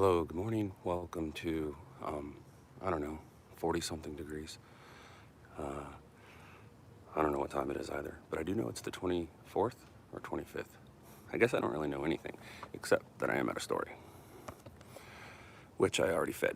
Hello, good morning. Welcome to, I don't know, 40 something degrees. I don't know what time it is either, but I do know it's the 24th or 25th. I guess I don't really know anything, except that I am at a story, which I already fed.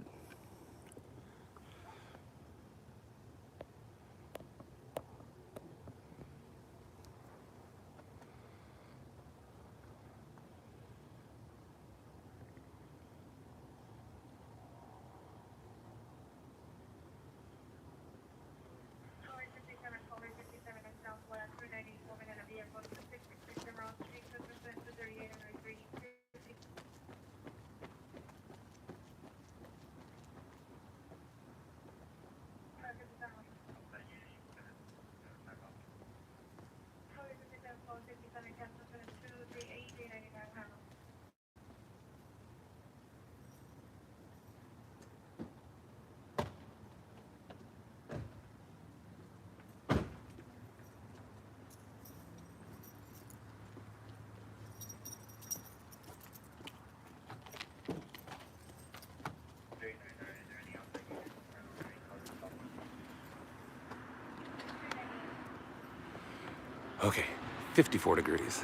Okay, 54 degrees,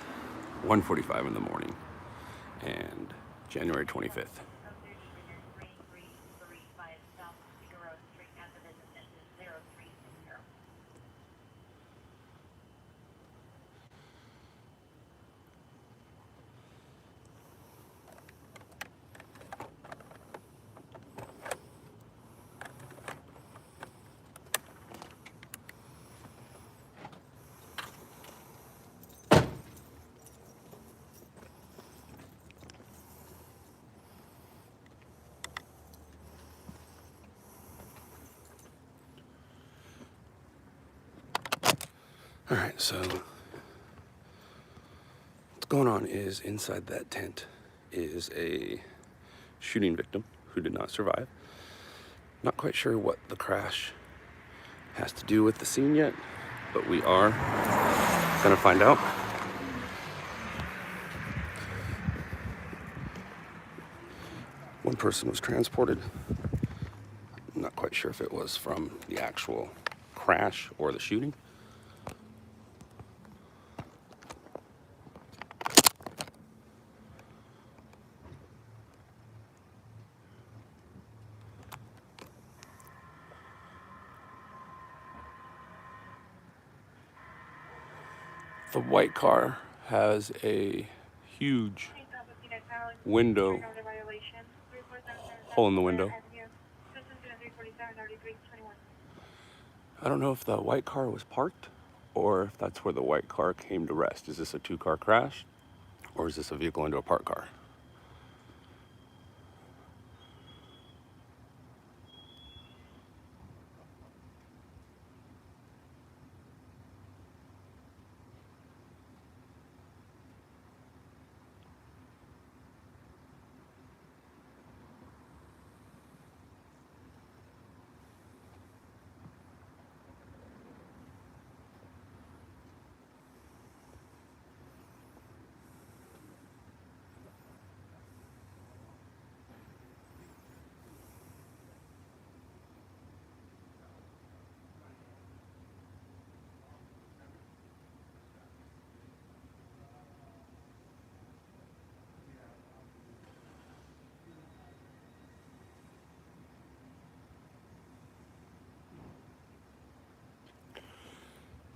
1:45 in the morning, and January 25th. All right, so what's going on is inside that tent is a shooting victim who did not survive. Not quite sure what the crash has to do with the scene yet, but we are gonna find out. One person was transported. I'm not quite sure if it was from the actual crash or the shooting. The white car has a huge window, hole in the window. I don't know if the white car was parked or if that's where the white car came to rest. Is this a two-car crash or is this a vehicle into a parked car?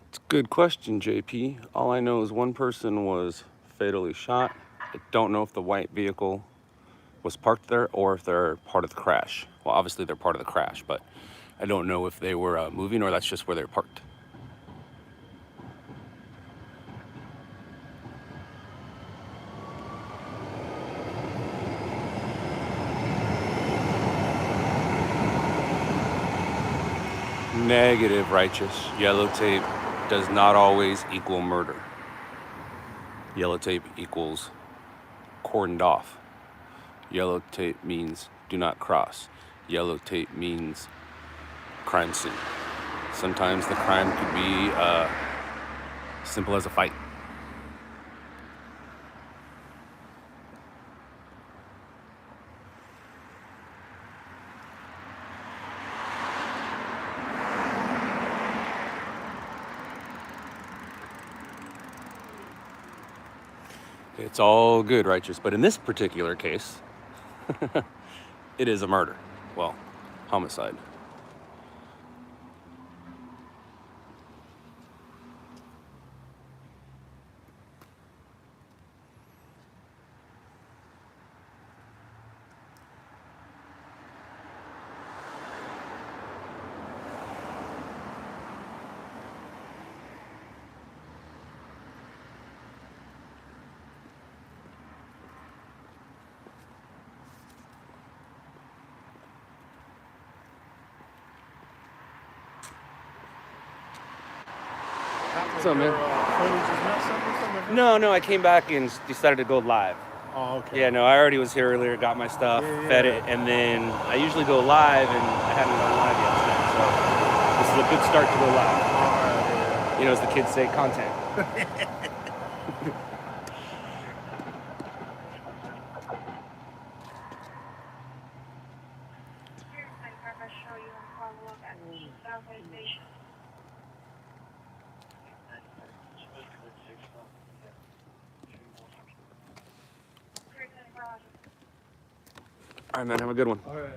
It's a good question, JP. All I know is one person was fatally shot. I don't know if the white vehicle was parked there or if they're part of the crash. Well, obviously they're part of the crash, but I don't know if they were moving or that's just where they're parked. Negative, righteous. Yellow tape does not always equal murder. Yellow tape equals cordoned off. Yellow tape means do not cross. Yellow tape means crime scene. Sometimes the crime could be simple as a fight. It's all good, righteous. But in this particular case, it is a murder. Well, homicide. What's up, man? No, I came back and decided to go live. Oh, okay. Yeah, no, I already was here earlier, got my stuff, fed it, and then I usually go live, and I hadn't gone live yet today, so this is a good start to go live. You know, as the kids say, content. All right, man, have a good one. All right.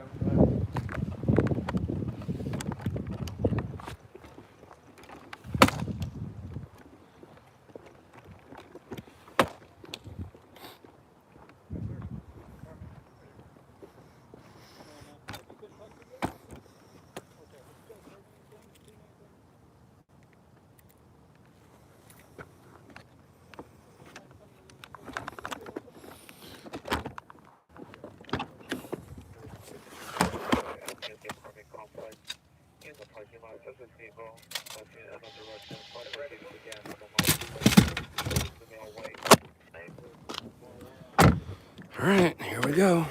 All right, here we go.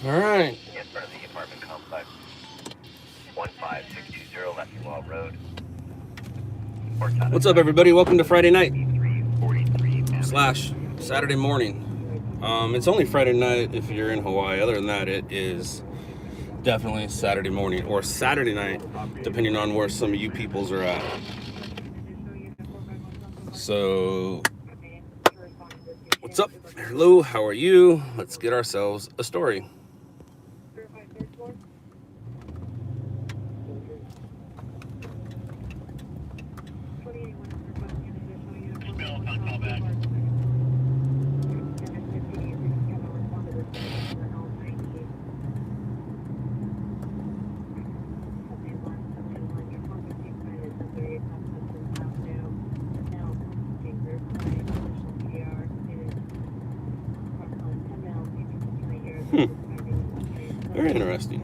All right. In front of the apartment complex. 15620 Lefty Road. What's up, everybody? Welcome to Friday night / Saturday morning. It's only Friday night if you're in Hawaii. Other than that, it is definitely Saturday morning or Saturday night, depending on where some of you peoples are at. So, what's up? Hello, how are you? Let's get ourselves a story. Very interesting.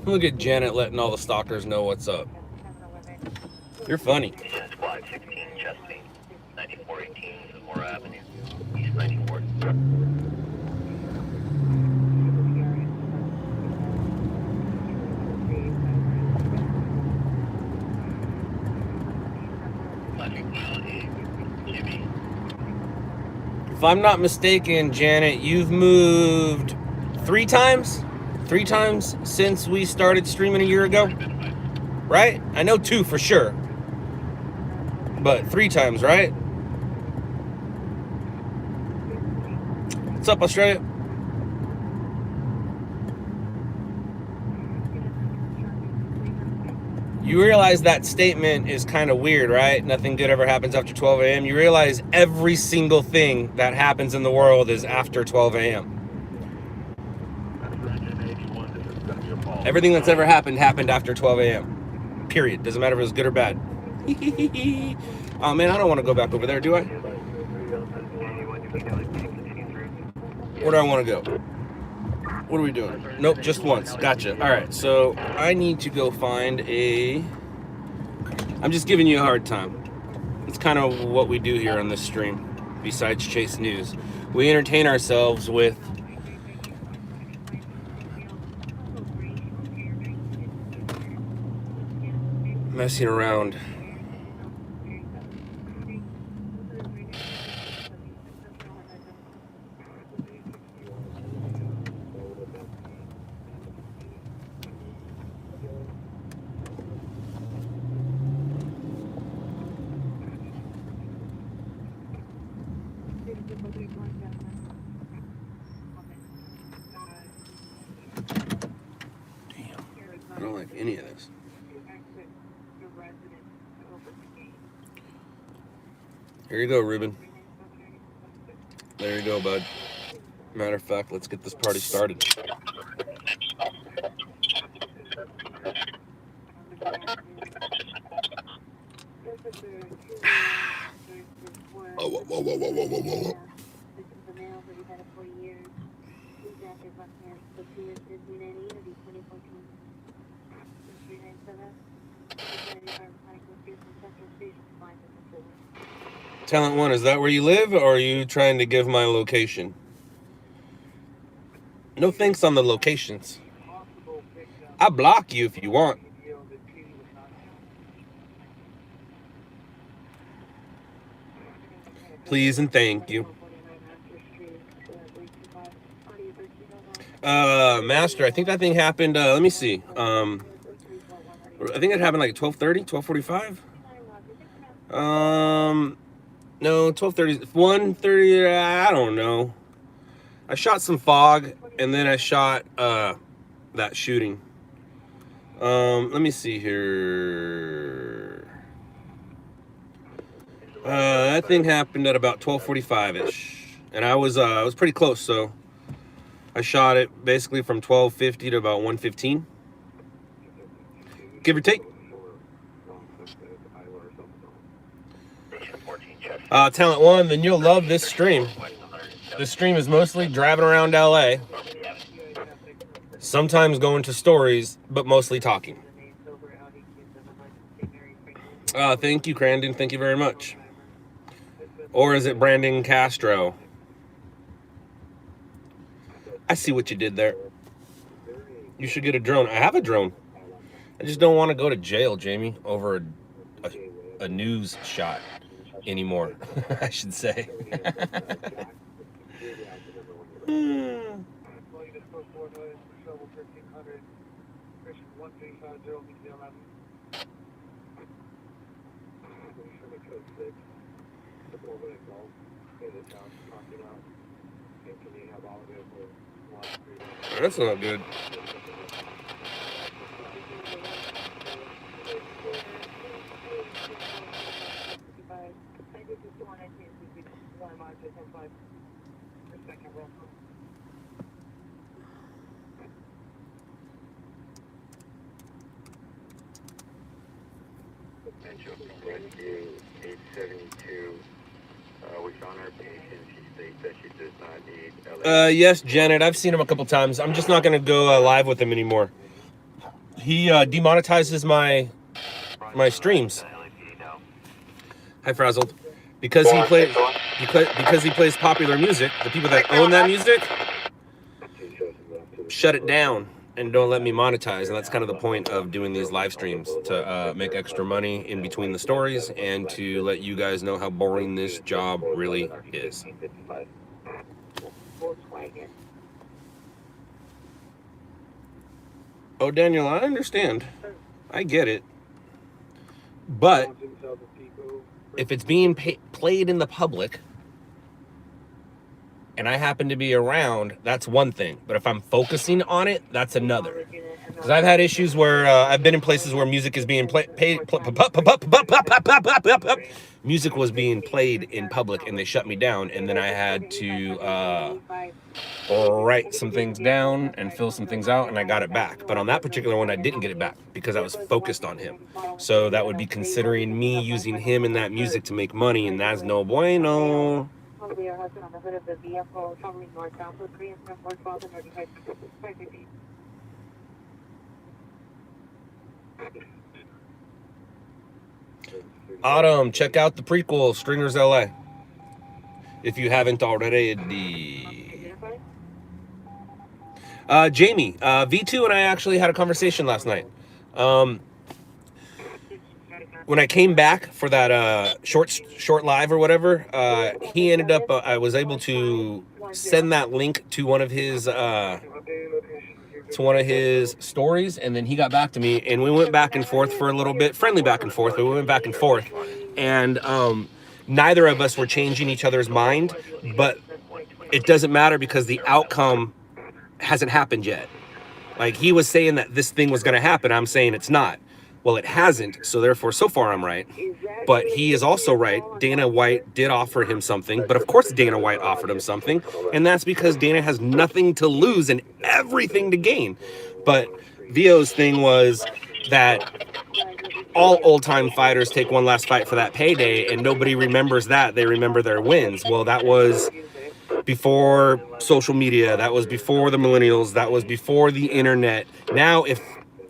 Look at Janet letting all the stalkers know what's up. You're funny. Squad 16 Chesapeake, 9418 Zamora Avenue, East 94th. If I'm not mistaken, Janet, you've moved 3 times? 3 times since we started streaming a year ago? Right? I know 2 for sure. But 3 times, right? What's up, Australia? You realize that statement is kind of weird, right? Nothing good ever happens after 12 a.m. You realize every single thing that happens in the world is after 12 a.m. Everything that's ever happened after 12 a.m. Period. Doesn't matter if it was good or bad. Oh man, I don't want to go back over there, do I? Where do I want to go? What are we doing? Nope, just once. Gotcha. All right, so I need to go find a... I'm just giving you a hard time. It's kind of what we do here on this stream, besides chase news. We entertain ourselves with messing around. Damn, I don't like any of this. Here you go, Ruben. There you go, bud. Matter of fact, let's get this party started. Whoa. Talent One, is that where you live, or are you trying to give my location? No thanks on the locations. I'll block you if you want. Please and thank you. Master, I think that thing happened, let me see. I think it happened like 12:30, 12:45. No, 12:30, 1:30, I don't know. I shot some fog, and then I shot, that shooting. Let me see here. That thing happened at about 12:45-ish, and I was pretty close, so I shot it basically from 12:50 to about 1:15, give or take. Talent One, then you'll love this stream. This stream is mostly driving around LA, sometimes going to stories, but mostly talking. Thank you, Crandon. Thank you very much. Or is it Brandon Castro? I see what you did there. You should get a drone. I have a drone. I just don't want to go to jail, Jamie, over a news shot anymore, I should say. That's not good. Rescue 872, which on our patient, she states that she does not need Yes, Janet, I've seen him a couple times. I'm just not going to go live with him anymore. He demonetizes my streams. Hi, Frazzled. Because he plays popular music. The people that own that music shut it down. and don't let me monetize. And that's kind of the point of doing these live streams, to make extra money in between the stories and to let you guys know how boring this job really is. Oh, Daniel, I understand. I get it. But if it's being played in the public and I happen to be around, that's one thing. But if I'm focusing on it, that's another. Because I've had issues where I've been in places where music is being music was being played in public and they shut me down, and then I had to write some things down and fill some things out, and I got it back. But on that particular one, I didn't get it back because I was focused on him. So that would be considering me using him in that music to make money, and that's no bueno. Autumn, check out the prequel, Stringers LA, if you haven't already. Jamie, V2 and I actually had a conversation last night. When I came back for that short live or whatever, he ended up, I was able to send that link to one of his stories, and then he got back to me, and we went back and forth for a little bit, friendly back and forth, but we went back and forth, and neither of us were changing each other's mind, but it doesn't matter because the outcome hasn't happened yet. Like, he was saying that this thing was going to happen. I'm saying it's not. Well, it hasn't. So therefore, so far I'm right. But he is also right. Dana White did offer him something. But of course Dana White offered him something. And that's because Dana has nothing to lose and everything to gain. But Vio's thing was that all old-time fighters take one last fight for that payday, and nobody remembers that. They remember their wins. Well, that was before social media, that was before the millennials, that was before the internet. Now, if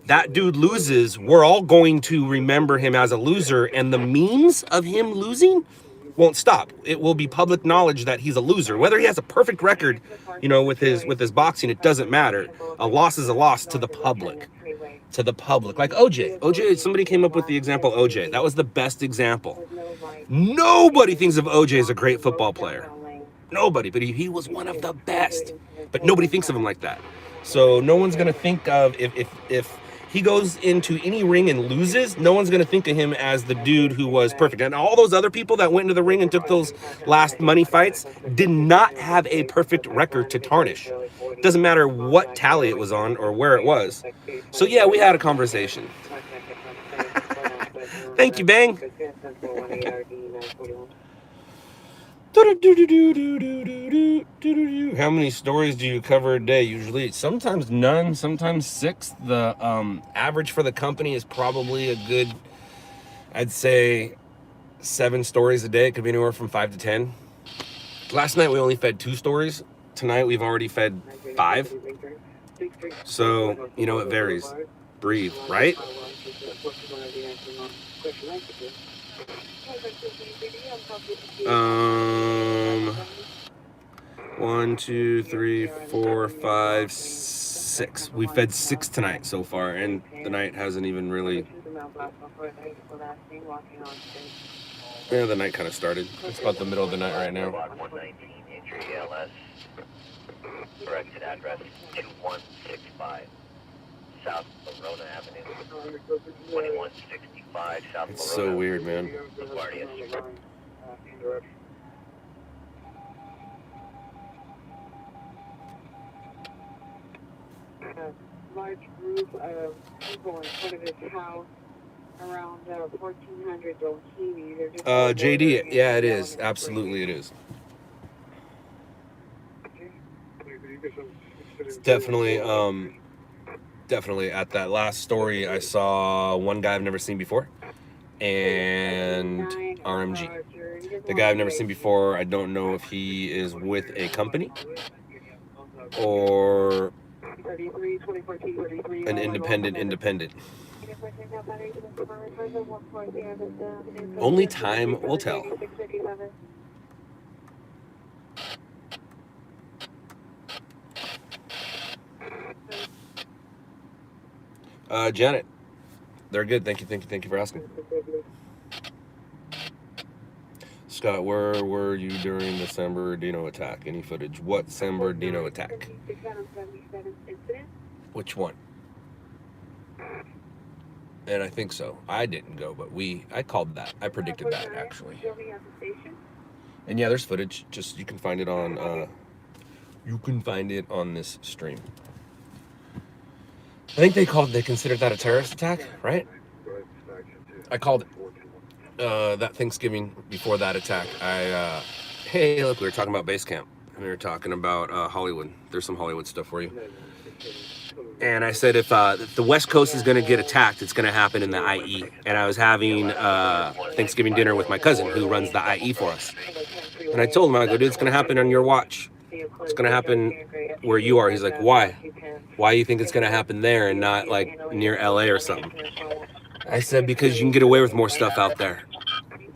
that dude loses, we're all going to remember him as a loser, and the memes of him losing won't stop. It will be public knowledge that he's a loser. Whether he has a perfect record, you know, with his boxing, it doesn't matter. A loss is a loss to the public. To the public. Like OJ, somebody came up with the example OJ. That was the best example. Nobody thinks of OJ as a great football player. Nobody, but he was one of the best. But nobody thinks of him like that. So no one's gonna think of, if he goes into any ring and loses, no one's gonna think of him as the dude who was perfect. And all those other people that went into the ring and took those last money fights did not have a perfect record to tarnish. Doesn't matter what tally it was on or where it was. So yeah, we had a conversation. Thank you, Bang. How many stories do you cover a day usually? Sometimes none, sometimes 6. The average for the company is probably a good, I'd say 7 stories a day. It could be anywhere from 5 to 10. Last night we only fed 2 stories. Tonight we've already fed 5. So, you know, it varies. Breathe, right? 1, 2, 3, 4, 5, 6. We fed 6 tonight so far, and the night hasn't even really. Yeah, the night kind of started. It's about the middle of the night right now. 119 injury ALS. Corrected address 2165 South Verona Avenue. 2165 South It's Verona. so weird, man. LaGuardia. Large group of people in front of his house around 1400 Dolcini. JD, yeah, it is. Absolutely, it is. It's definitely at that last story, I saw one guy I've never seen before, and RMG. The guy I've never seen before, I don't know if he is with a company or an independent. Only time will tell. Janet, they're good. Thank you for asking. Scott, where were you during the San Bernardino attack? Any footage? What San Bernardino attack? Which one? And I think so. I didn't go, but I called that. I predicted that, actually. And yeah, there's footage. Just you can find it on this stream. I think they considered that a terrorist attack, right? I called it. That Thanksgiving before that attack. Hey, look, we were talking about base camp. And we were talking about Hollywood. There's some Hollywood stuff for you. And I said if the West Coast is going to get attacked, it's going to happen in the IE. And I was having Thanksgiving dinner with my cousin who runs the IE for us. And I told him, I go, dude, it's going to happen on your watch. It's going to happen where you are. He's like, why? Why do you think it's going to happen there and not like near LA or something? I said, because you can get away with more stuff out there.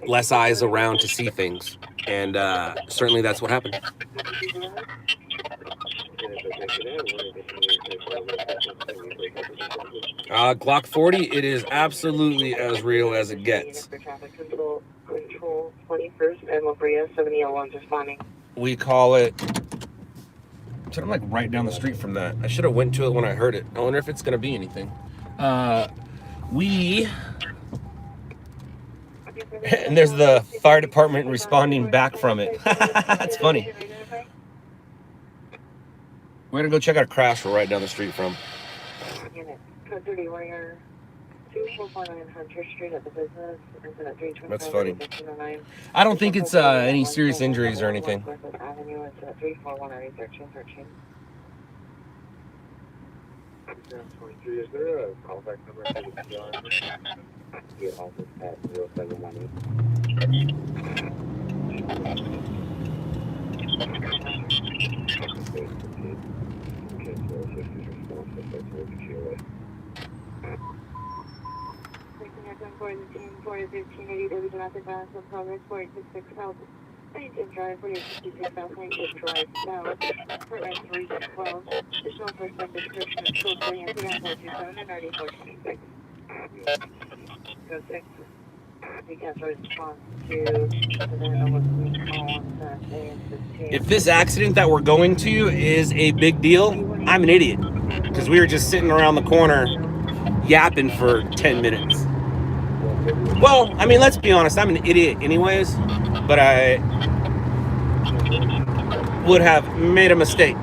Less eyes around to see things. And certainly that's what happened. Glock 40, it is absolutely as real as it gets. We call it... So I'm like right down the street from that. I should have went to it when I heard it. I wonder if it's going to be anything. And there's the fire department responding back from it. That's funny. We're going to go check out a crash we're right down the street from. That's funny. I don't think it's any serious injuries or anything. Is there a callback number for the PR? Yeah, office at 0718. I need to drive 46 south, I need to drive south, apartment 312, additional first and description of school 327 and 9426. Go 6. You can't respond to, and then almost call on Saturday. If this accident that we're going to is a big deal, I'm an idiot. Because we were just sitting around the corner yapping for 10 minutes. Well, I mean, let's be honest, I'm an idiot anyways, but I would have made a mistake.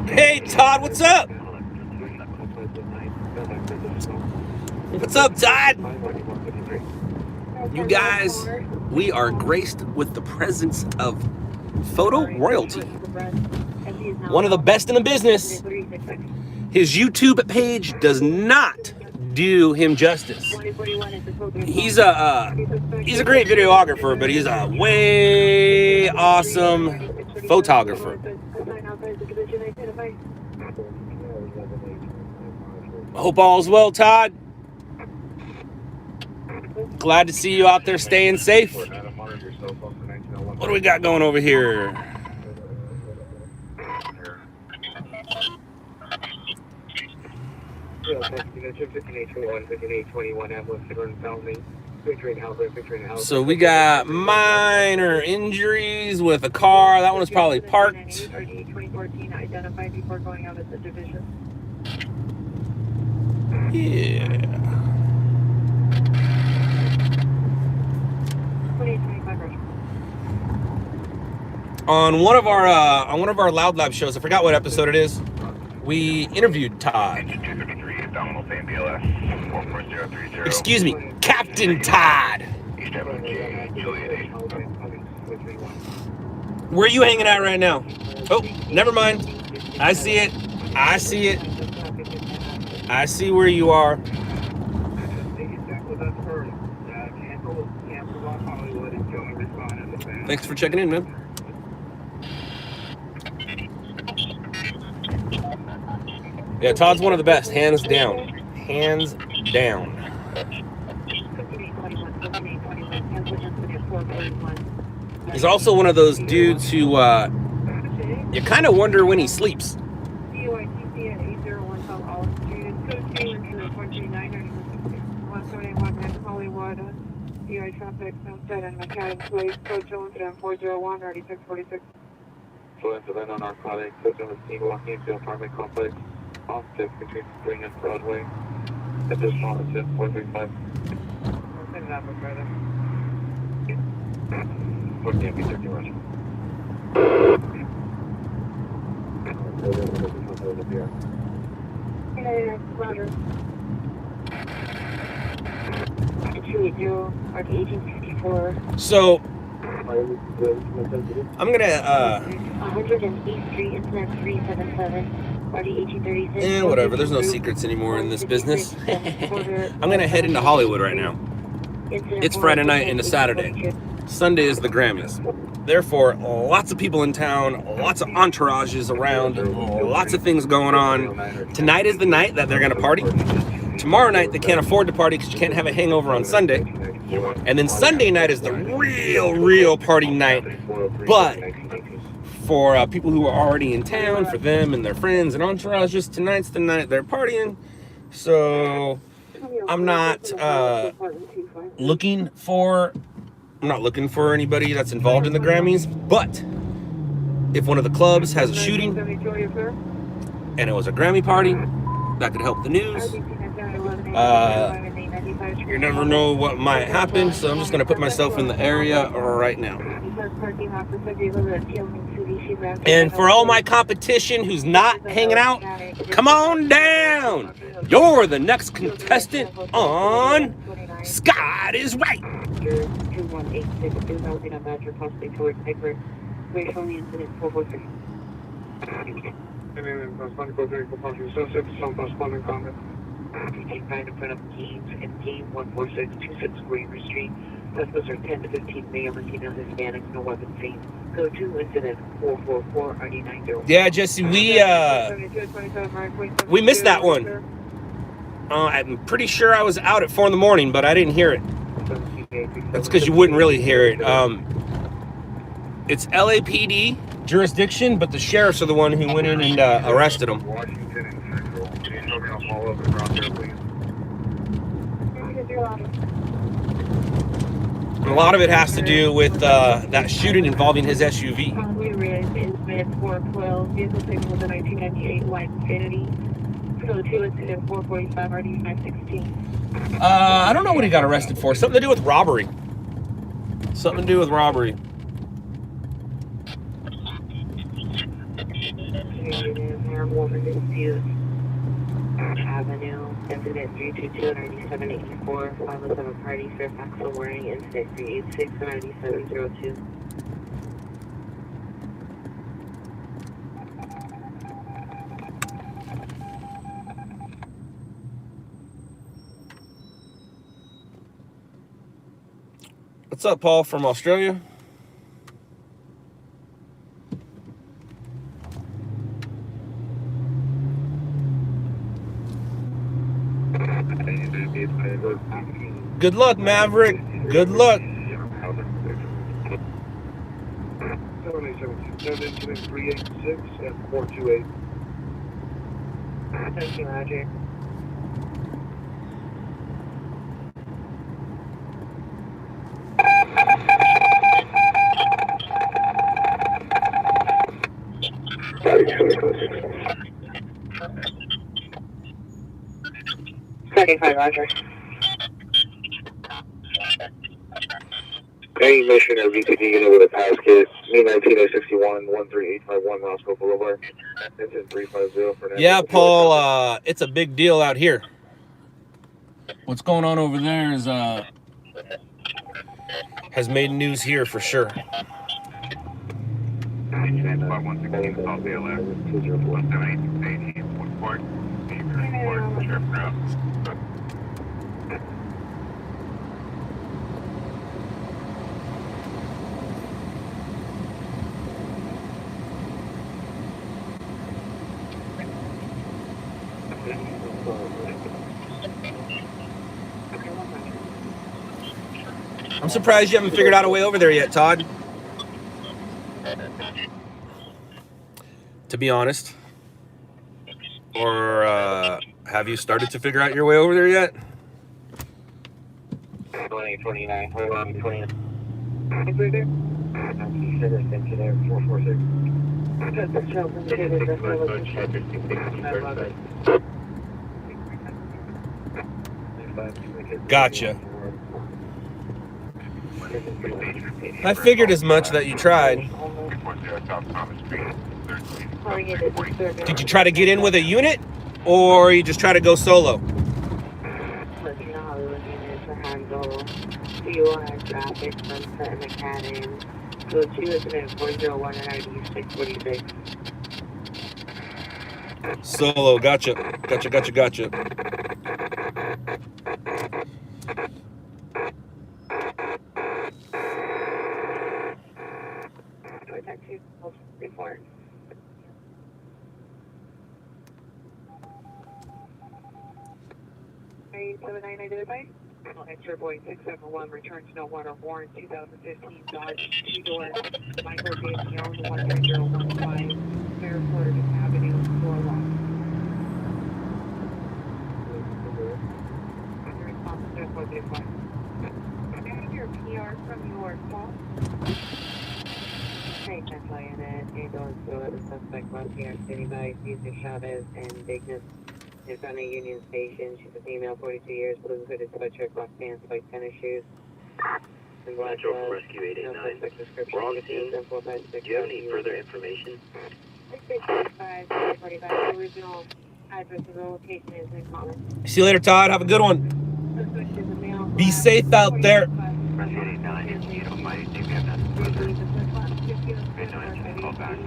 Hey Todd, what's up? What's up, Todd? You guys, we are graced with the presence of Photo royalty. One of the best in the business. His YouTube page does not do him justice. He's a great videographer, but he's a way awesome photographer. Hope all's well, Todd. Glad to see you out there staying safe. What do we got going over here? So we got minor injuries with a car. That one was probably parked. Yeah. On one of our LOUDLABS shows, I forgot what episode it is, we interviewed Todd. Excuse me, Captain Todd. Where are you hanging out right now? Oh, never mind. I see it. I see it. I see where you are. Thanks for checking in, man. Yeah, Todd's one of the best, hands down. Hands down. He's also one of those dudes who you kind of wonder when he sleeps. Traffic, Sunset and Mechanic Place, code 401, 3646. So incident on narcotics, system was seen walking into apartment complex off 6 between Spring and Broadway. Additional assist 435. We'll send it up with further. 14 be 30 rush. Roger. 280, RD1864. So I'm gonna 108th Street, incident 377, RD1836. whatever, there's no secrets anymore in this business. I'm gonna head into Hollywood right now. It's Friday night into Saturday. Sunday is the Grammys. Therefore, lots of people in town, lots of entourages around, lots of things going on. Tonight is the night that they're gonna party. Tomorrow night, they can't afford to party because you can't have a hangover on Sunday. And then Sunday night is the real party night. But for people who are already in town, for them and their friends and entourages, tonight's the night they're partying. So I'm not looking for anybody that's involved in the Grammys. But if one of the clubs has a shooting and it was a Grammy party, that could help the news. You never know what might happen, so I'm just going to put myself in the area right now. And for all my competition who's not hanging out, come on down. You're the next contestant on Scott is Right. Trying to print up Games and Game 14626 Greener Street. Suspects are 10 to 15 male, Latino, Hispanic, no weapon seen. Go to incident 444 RD90. Yeah, Jesse, we missed that one. I'm pretty sure I was out at 4 in the morning, but I didn't hear it. That's because you wouldn't really hear it. It's LAPD jurisdiction, but the sheriffs are the one who went in and arrested him. And a lot of it has to do with that shooting involving his SUV. I don't know what he got arrested for. Something to do with robbery. Something to do with robbery. Avenue, incident 322 9784, 507 party, Fairfax, wearing incident 386 9702. What's up, Paul from Australia? Good luck, Maverick. Good luck. 386 and 428. Thank you, Roger. Roger. Any mission or VTD unit with a pass kit, me 19061 13851 Roscoe Boulevard. It's in 350 for now. Yeah, Paul, it's a big deal out here. What's going on over there is has made news here for sure. I'm surprised you haven't figured out a way over there yet, Todd. To be honest. Or have you started to figure out your way over there yet? 2029. 29. Right there? You said it's into there, 446. Gotcha. I figured as much that you tried. Did you try to get in with a unit, or you just try to go solo? Let you know how we're looking to handle COI traffic from Sunset McCannon. So 2 is in 401 and ID 646. Solo, gotcha. Gotcha. Report. $79 identified. Enter Boeing 671, return to no water warrant 2015 Dodge 2-door Michael J. Young 13015 Fairford Avenue, Norwalk. Response to 435. Can I have your PR from your call? Hey, Central Unit, ambulance go at the suspect Los Angeles City by Cesar Chavez and Bigness in front of Union Station. She's a female, 42 years, blue hooded sweatshirt, black pants, white tennis shoes. And black gloves. Rescue 889. No suspect description. We're on scene. Do you have any further information? 645, original address of the location is in common. See you later, Todd. Have a good one. Suspect is a male. Be safe out there. Rescue 889, if you don't mind, we have nothing further. No answer, call back.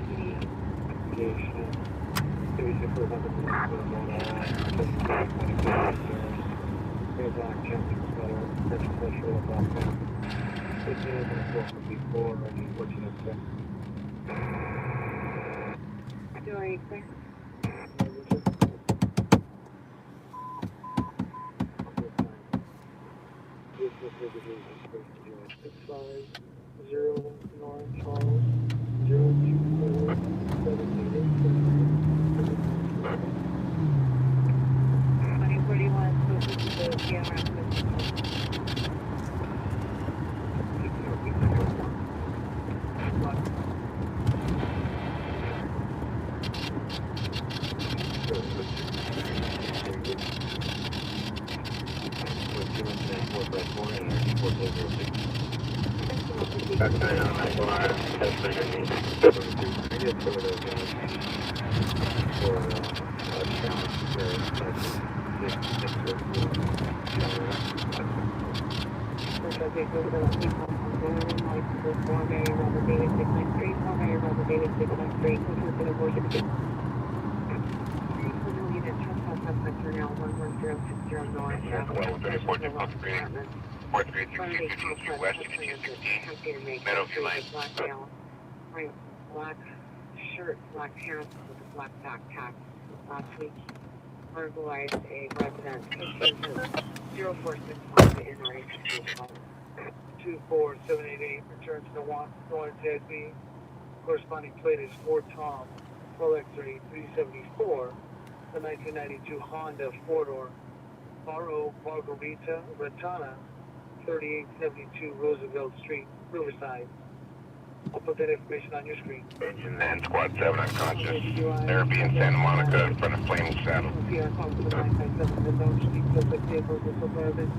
433 west of 216, Meadowview Lane. Black shirt, black pants with a black backpack. Last week, burglarized a resident. 0461 in our institution. 24788 returns to Warren Ted Corresponding plate is Ford Tom, 12X-ray 374, the 1992 Honda four-door, R.O. Margarita Retana, 3872 Roosevelt Street, Riverside. I'll put that information on your screen. Engine and Squad 7 unconscious. Therapy in Santa Monica in front of Flaming Saddle. PR call to the 957 the Dome Street, Pacific vehicles of suburban.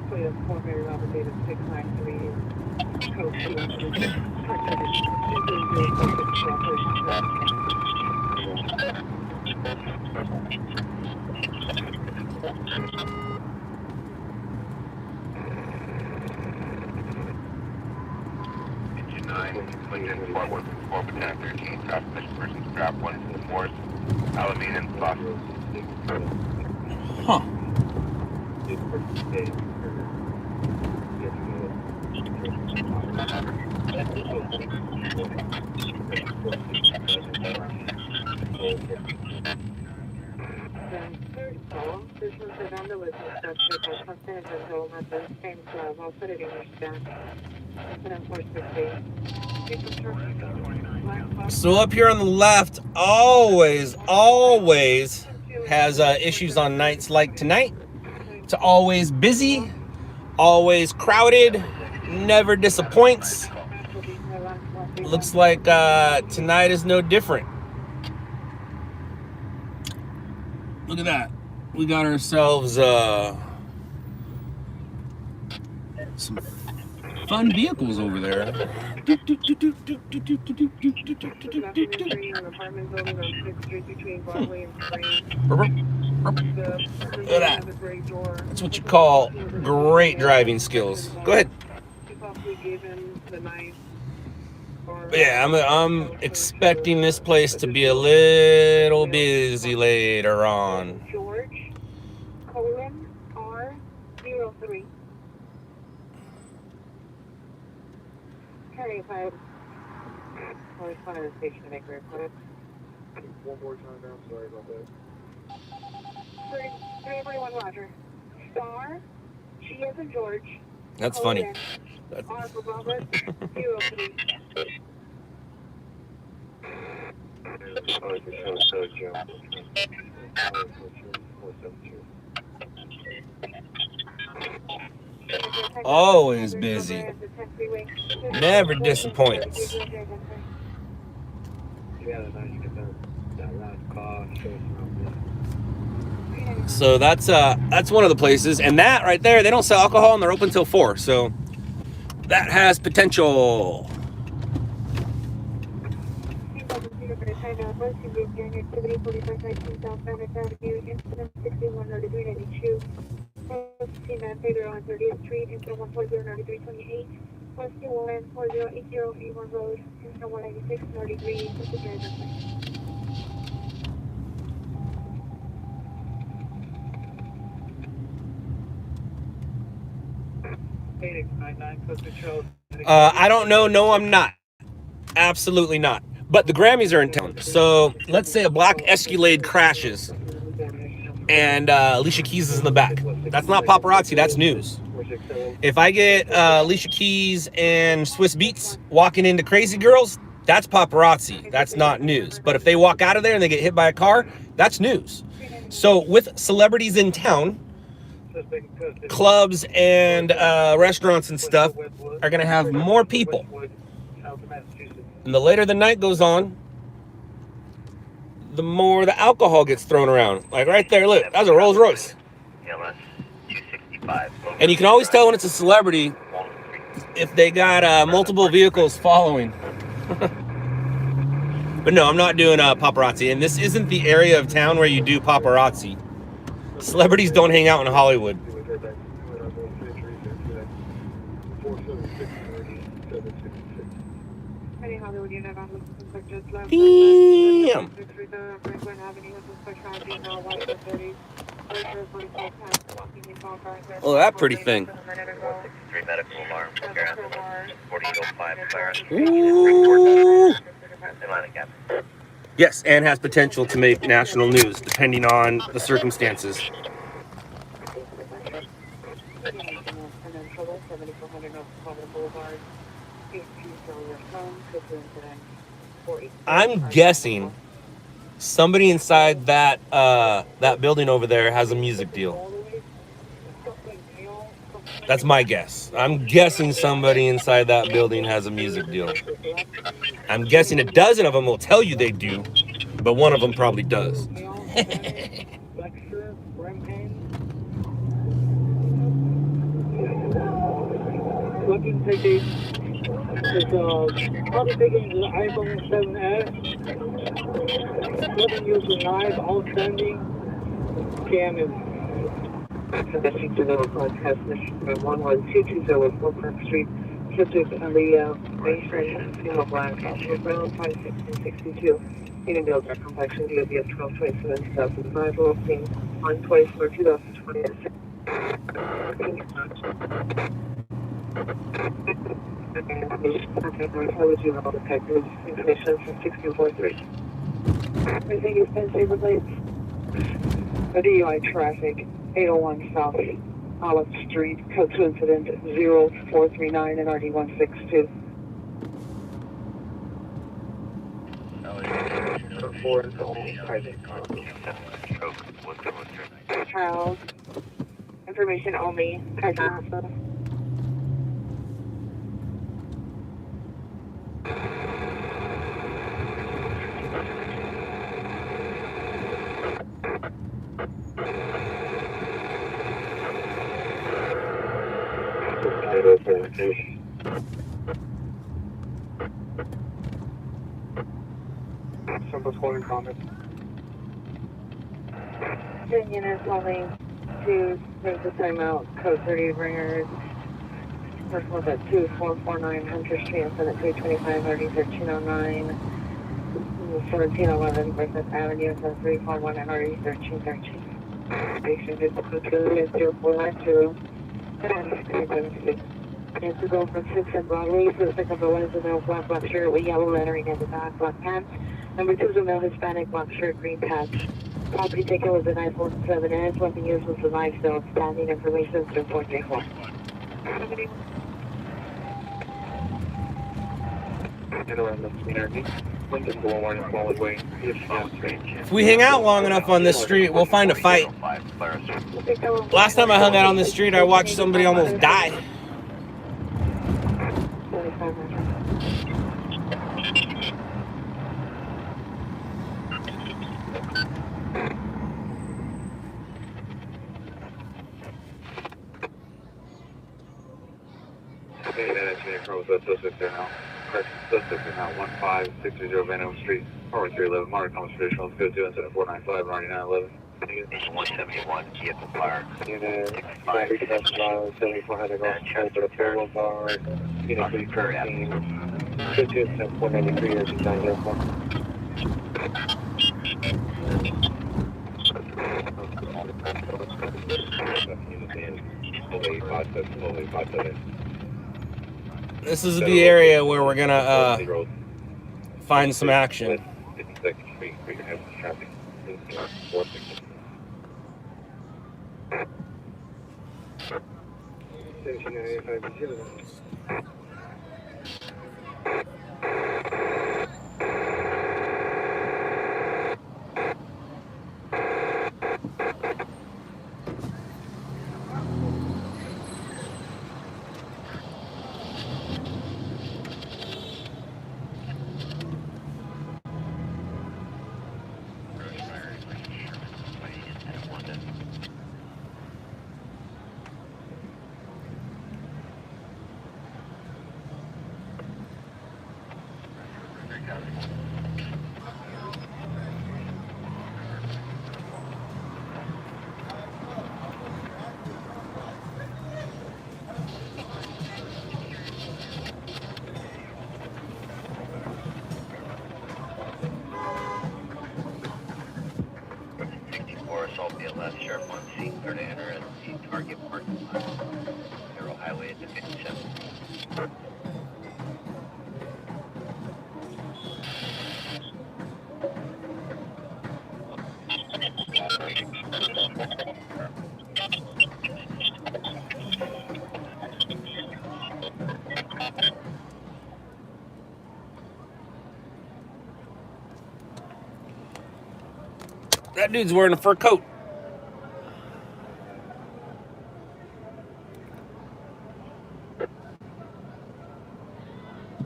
Plate of Fort Mary Robert David 693, code 200. Engine 9, Clinton, Fort Worth, Fort Battalion 13, South Mission persons, drop 1 to the force, Alameda and Foster. Huh. This was the vandalism suspect. I consented to hold at the same club. I'll put it in your stack. So up here on the left, always has issues on nights like tonight. It's always busy, always crowded, never disappoints. Looks like tonight is no different. Look at that. We got ourselves some fun vehicles over there. Look at that. That's what you call great driving skills. Go ahead. Yeah, I'm expecting this place to be a little busy later on. George, R03. Carry 5. Always one of the station to make a report. One more time, I'm sorry about that. 341 Roger. Star, G as in George. That's funny. R for Robert, 03. Always busy. Never disappoints. So that's one of the places, and that right there, they don't sell alcohol and they're open till 4, so that has potential. Pedro on 30th Street, Intel 140-9328, West 214-08081 Road, Intel 196-93, I don't know. No, I'm not. Absolutely not. But the Grammys are in town. So let's say a black Escalade crashes and Alicia Keys is in the back. That's not paparazzi. That's news. If I get Alicia Keys and Swiss Beats walking into Crazy Girls, that's paparazzi. That's not news. But if they walk out of there and they get hit by a car, that's news. So with celebrities in town, clubs and restaurants and stuff are going to have more people. And the later the night goes on, the more the alcohol gets thrown around. Like right there, look, that's a Rolls Royce. And you can always tell when it's a celebrity if they got multiple vehicles following. But no, I'm not doing paparazzi. And this isn't the area of town where you do paparazzi. Celebrities don't hang out in Hollywood. Damn. Oh, that pretty thing. 163 medical alarm. Air ambulance. 4005 fire. Ooh. Atlantic Gap. Yes, and has potential to make national news, depending on the circumstances. I'm guessing somebody inside that that building over there has a music deal. That's my guess. I'm guessing somebody inside that building has a music deal. I'm guessing a dozen of them will tell you they do, but one of them probably does. Looking ticket is probably taking the iPhone 7S. 7 years alive, outstanding. Cam is suggesting to know test mission 11220 Fort Park Street. Subject on the mainframe, Single Black, Brown 51662. Union Build Dark Complexion, DOBF 1227 2005, Roll Scene 124 2020. Intelligent level detectors, information from 6243. Everything is been safer plates. A DUI traffic, 801 South Olive Street, code to incident 0439 and RD 162. Child, information only, Kaiser Hospital. Simple scoring comment. 10 units only to make the timeout. Code 30 bringers. First one's at 2449 Hunter Street, and at 325 RD 1309. 1711 Griffith Avenue, and 341 and RD 1313. Station is 0492. And to go from 6 and Broadway, so the second one is a male black shirt with yellow lettering in the back, black pants. Number 2 is a male Hispanic black shirt, green patch. Property taken was an iPhone 7S. Weapon used was a knife, so outstanding information 3.34. If we hang out long enough on this street, we'll find a fight. Last time I hung out on this street, I watched somebody almost die. Suspects are now 1560 Van Elm Street, Power 311, Modern Conversation, let's go to incident 495 and 9911. Station 171, vehicle fire. Unit 7400 North Transit Boulevard, Unit 313, 493 as you down here. This is the area where we're gonna find some action. Assault BLS, Sheriff 1 Finalizing, or to enter the target parking lot. Arrow Highway at the 57. That dude's wearing a fur coat.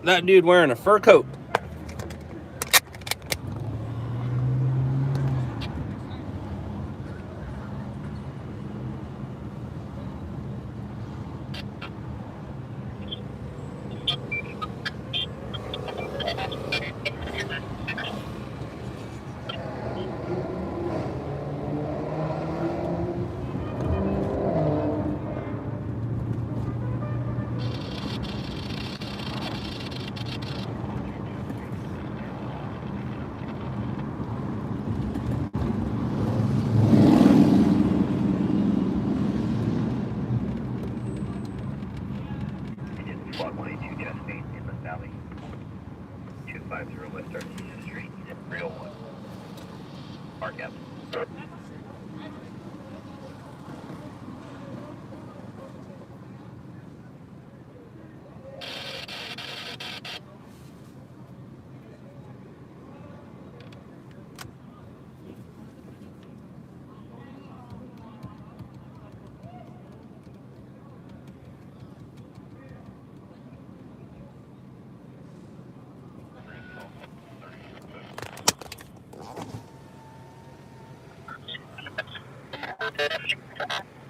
That dude wearing a fur coat. Squad 182 Chest Main, Inland Valley. 250 West Artesia Street, 301. Park out.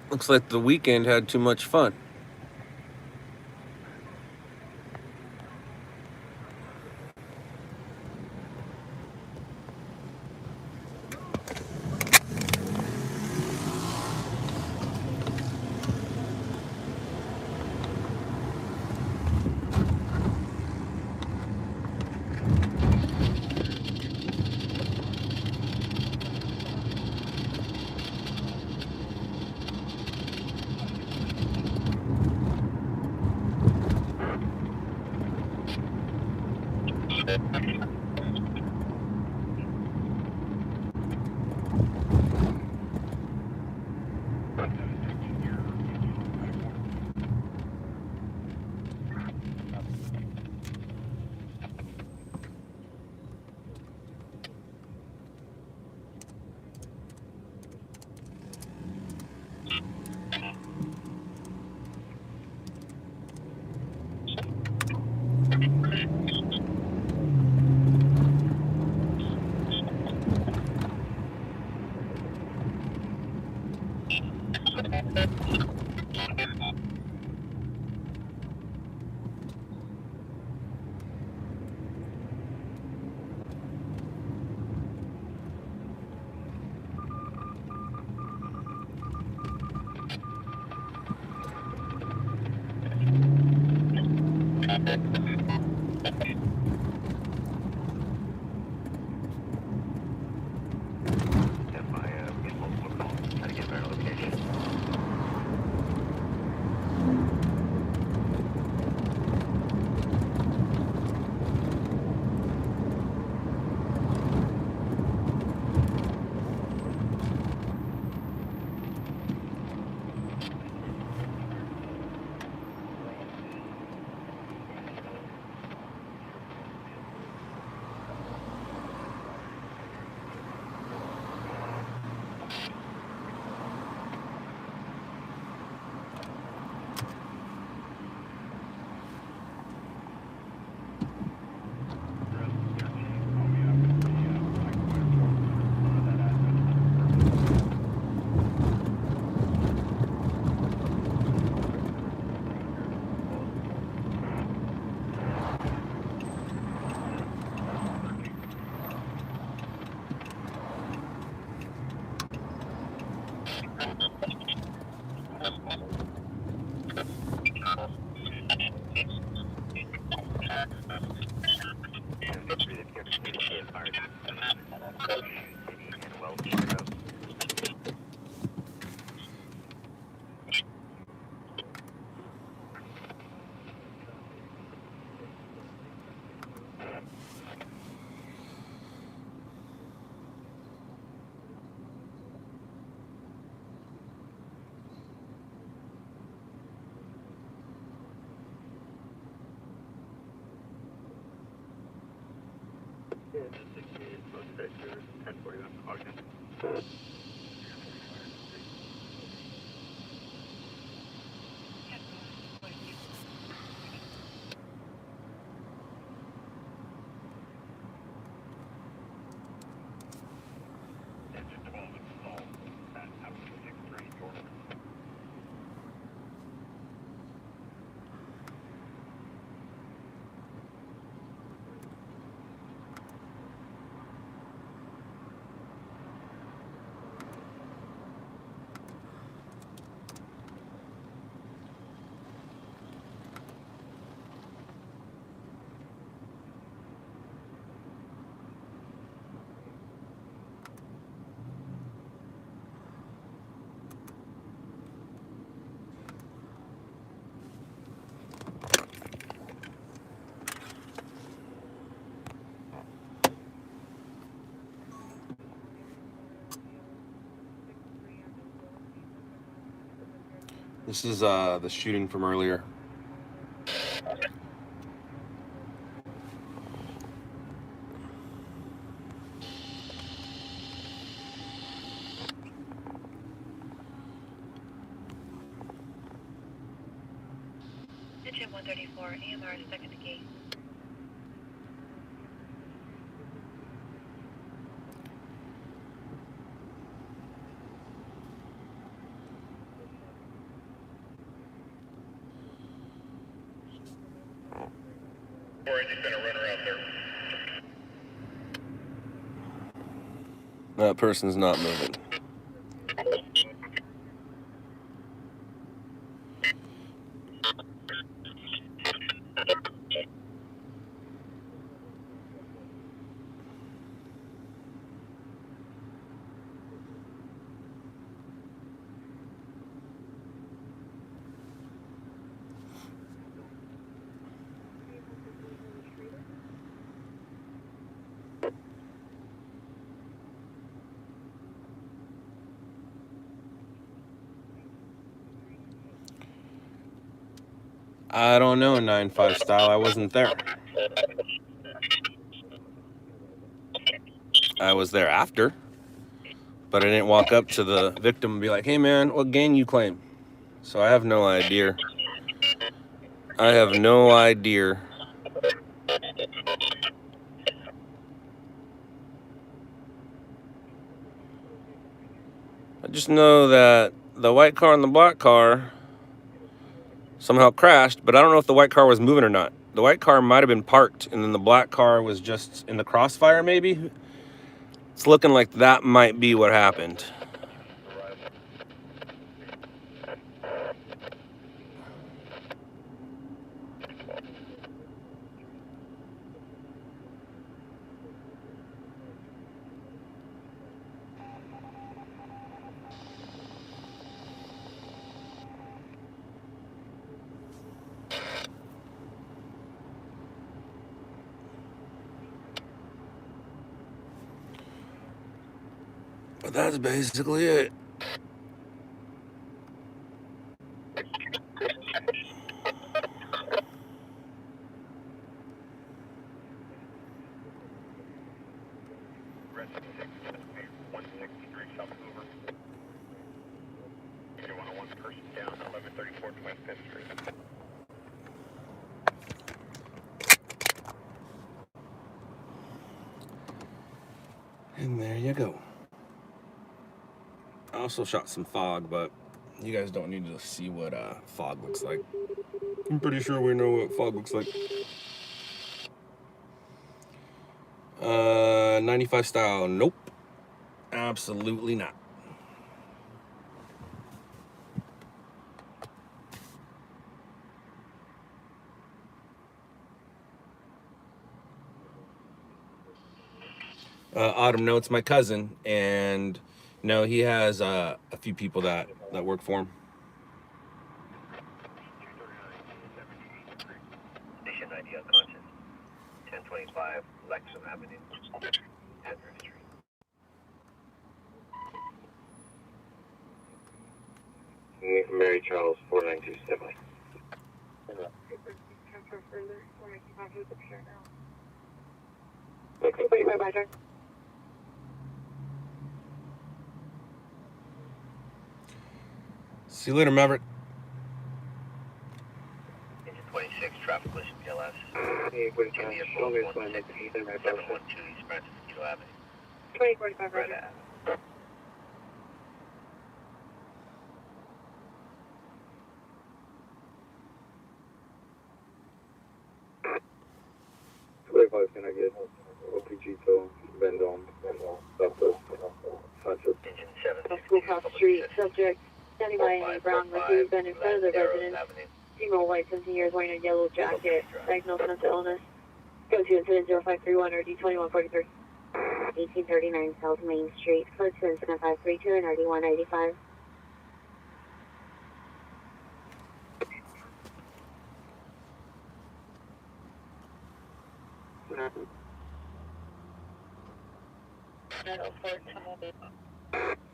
Looks like the weekend had too much fun. This is the shooting from earlier. Engine 134, AMR second gate. That person's not moving. I don't know, 9-5 style. I wasn't there. I was there after, but I didn't walk up to the victim and be like, hey man, what gang you claim? So I have no idea. I have no idea. I just know that the white car and the black car somehow crashed, but I don't know if the white car was moving or not. The white car might have been parked, and then the black car was just in the crossfire, maybe? It's looking like that might be what happened. But that's basically it. And there you go. I also shot some fog, but you guys don't need to see what fog looks like. I'm pretty sure we know what fog looks like. 95 style, nope. Absolutely not. Autumn, no, it's my cousin, and no, he has a few people that work for him. Station ID unconscious. 1025 Lexham Avenue. Andrew Street. Mary Charles 4927. Transfer further, or I can have you the picture now. Look, 245 Roger. See you later, Maverick. Engine 26, traffic collision PLS. Hey, what do you have? Always want to see them right 712 East Francis Mosquito Avenue. 2045 Roger. Right at. Can I get OPG to bend on stuff to Engine 7 Schoolhouse Street, subject standing by a brown Mercedes Benz in front of the residence. Female, white, 17 years, wearing a yellow jacket, diagnosed mental illness. Go to incident 0531 or D2143. 1839 South Main Street, code to incident 532 and RD195.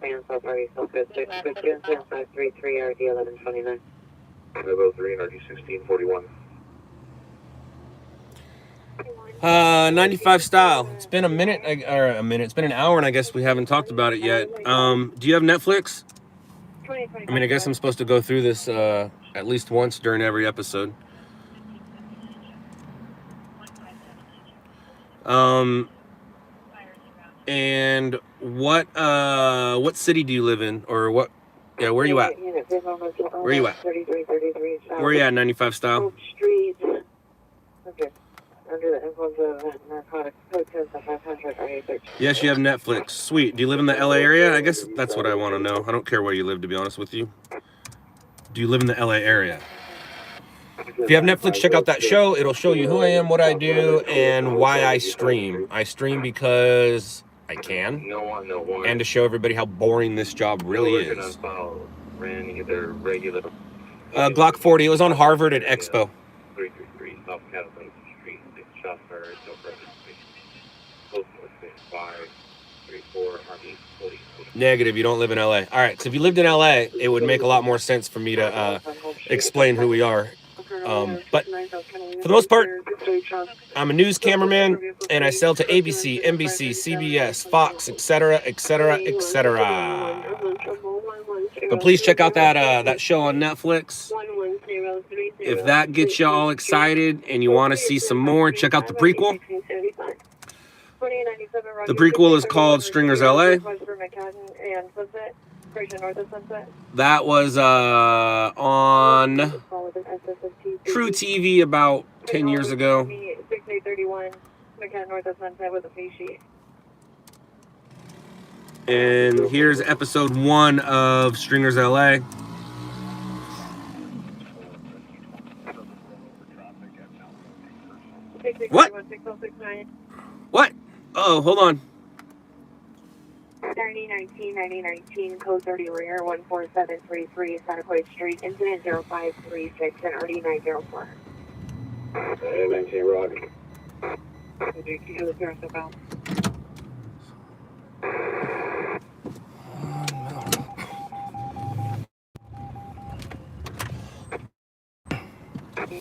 And so far, you still good. 533 RD 1129. 503 and RG 1641. 95 style. It's been a minute, it's been an hour, and I guess we haven't talked about it yet. Do you have Netflix? I mean, I guess I'm supposed to go through this at least once during every episode. And what city do you live in, or what? Yeah, where are you at? Where are you at? 3333. Where are you at? 95 style. Oak Street. Okay. Under the influence of narcotics, code to 500 RD13. Yes, you have Netflix. Sweet. Do you live in the LA area? I guess that's what I want to know. I don't care where you live, to be honest with you. Do you live in the LA area? If you have Netflix, check out that show. It'll show you who I am, what I do, and why I stream. I stream because I can, and to show everybody how boring this job really is. Glock 40. It was on Harvard at Expo. 333 South Catalina Street. 6 shots fired. No pregnancy. Close to 6534 RD 40. Negative. You don't live in LA. All right. So if you lived in LA, it would make a lot more sense for me to explain who we are. But for the most part, I'm a news cameraman, and I sell to ABC, NBC, CBS, Fox, etc., etc., etc. But please check out that show on Netflix. If that gets you all excited and you want to see some more, check out the prequel. The prequel is called Stringers LA. That was on True TV about 10 years ago. And here's episode 1 of Stringers LA. What? What? Oh, hold on. 9019, code 30 rear 14733 Santa Cruz Street, incident 0536 and RD 904. 19 Roger.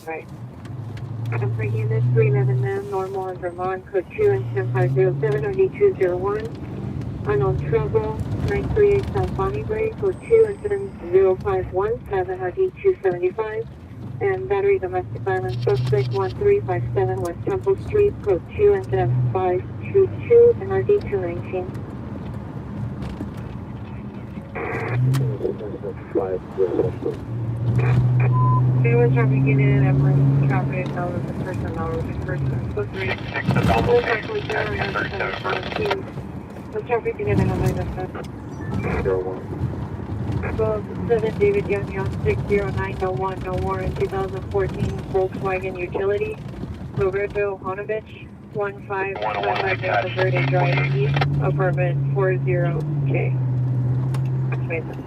Right. I'm for unit 311 normal in Vermont, code 2 incident 507 RD 201. Unknown trouble, 938 South Bonnie Bray, code 2, incident 0517, RD 275, and battery domestic violence suspect 1357 West Temple Street, code 2, incident 522, and RD 219. They were trying to get in and bring traffic out of the person, So 3. Most likely 097. Let's try to get in on my defense. 7 David Young 60901, no warrant 2014 Volkswagen Utility, Roberto Honovich, 1555 Verde Drive East, apartment 40K. Mason.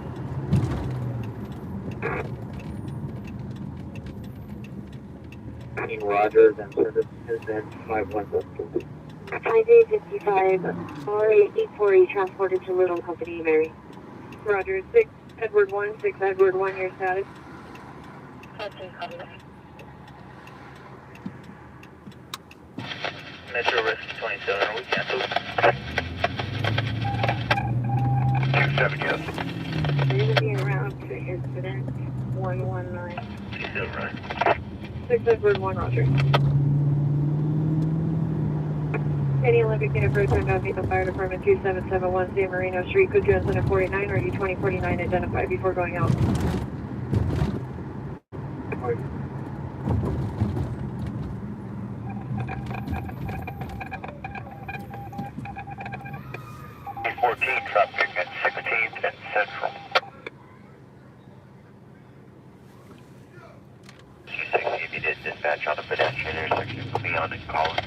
Roger, then service incident 512. 5855, R884E transported to Little Company, Mary. Roger, 6 Edward 1, 6 Edward 1, your status? Metro Rescue 27, are we canceled? 27, yes. You're going to be around to incident 119. 27, right. 651, Roger. Any Olympic Universe and Navy Fire Department 2771 San Marino Street, could you incident 49 or U2049 identify before going out? Traffic at 16th and Central. C6 immediate dispatch on the pedestrian intersection beyond and Collins.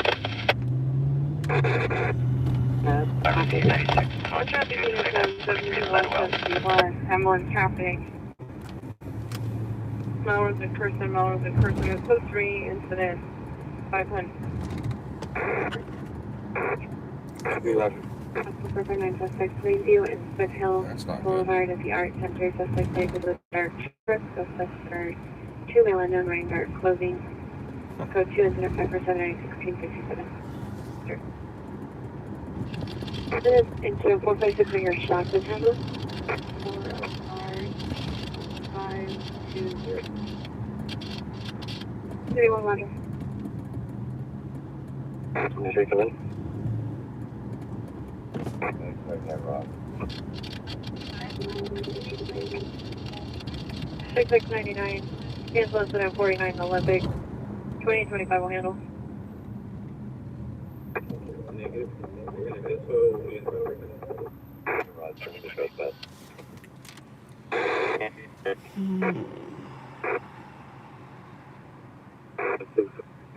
Traffic unit 771 ambulance traffic. Melrose and Kirsten is code 3, incident 500. Perfect 956, Lakeview and Spit Hill Boulevard at the Art Center. Suspect vehicle with dark strip. Suspects are 2 male unknown wearing dark clothing. Code 2, incident 547-1657. Sure. Incident into 456 on your shock was handled. 40520. 31 Roger. Can come in? 6699. Cancel incident 49 Olympic. 2025 will handle.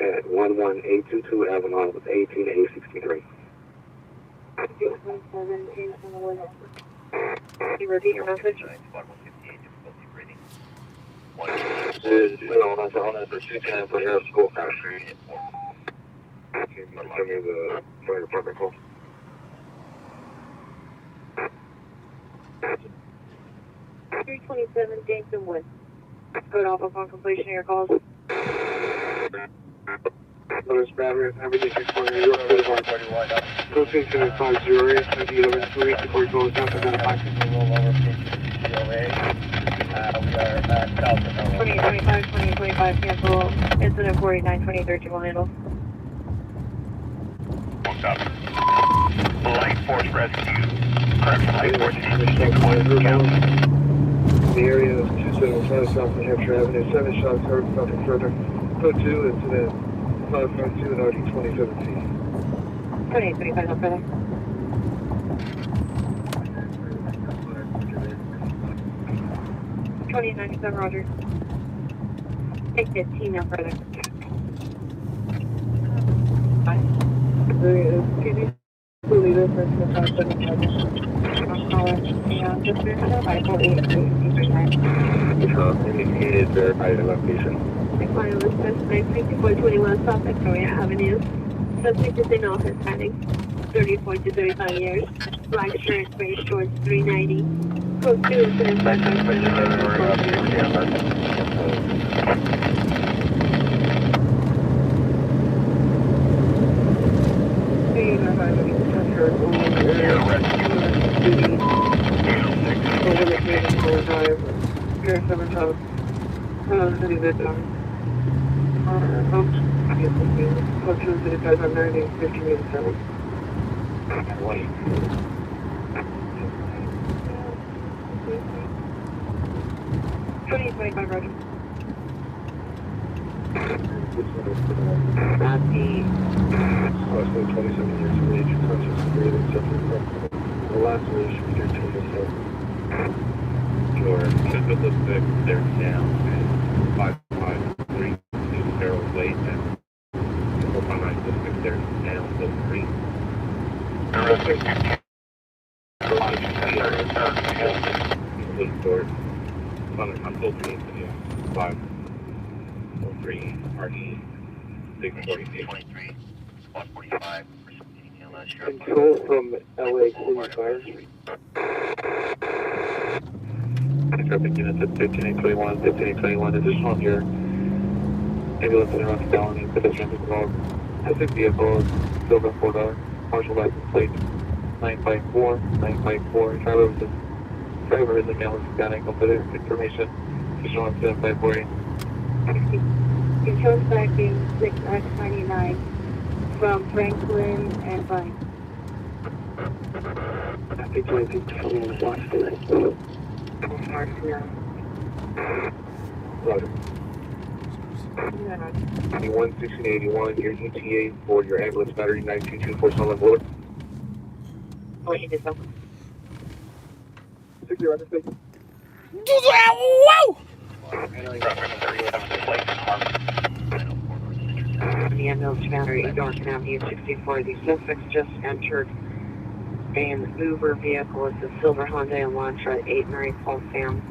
At 11822 Avalon with 18863. Can you repeat your message? No, that's all. That's a 210 for your school crash. Can you tell me the fire department call? 327 Jameson Wood. Code off upon completion of your calls. Notice battery, everything 620, you're over the line. Code 650, 11-3, before you go down to 95. 2025, cancel. Incident 49, 2013 will handle. Light Force Rescue. Correct, Light Force Rescue. The area is 275 South New Hampshire Avenue, 7 shots heard, nothing further. Code 2, incident 552 and RD 2017. 2825, no further. 2097, Roger. 615, no further. Can you believe this for 575? Caller, and just verify 548. Indicated verified location. Final Elizabeth, 96421 South Victoria Avenue. Subject is in office having 34 to 35 years. Black shirt, gray shorts, 390. Code 2 incident 2025, Roger. Approximately 27 years of age, conscious of breathing, suffering from the last relation with your tumor. Sure. Central District, they're down at 553 New Carroll Lane and 459 District, they're down to 3. I'm told me to 503 RD 646. 23, 145, Control from LA City Fire. Traffic units at 15821, 15821, additional here. Ambulance and rock felony, pedestrians involved. Specific vehicle is silver $4. Partial license plate 954. Driver is a male and Hispanic. No further information. Additional on 7548. Control tracking 6X99 from Franklin and Vine. Happy 2054 Washington. Roger. 1681, your ETA for your ambulance battery 9224 Sunland Boulevard. What you did, 60 Roger, thank you. The ambulance battery, North Avenue 64. The suspects just entered an Uber vehicle. It's a silver Hyundai Elantra 89 Pulse Sam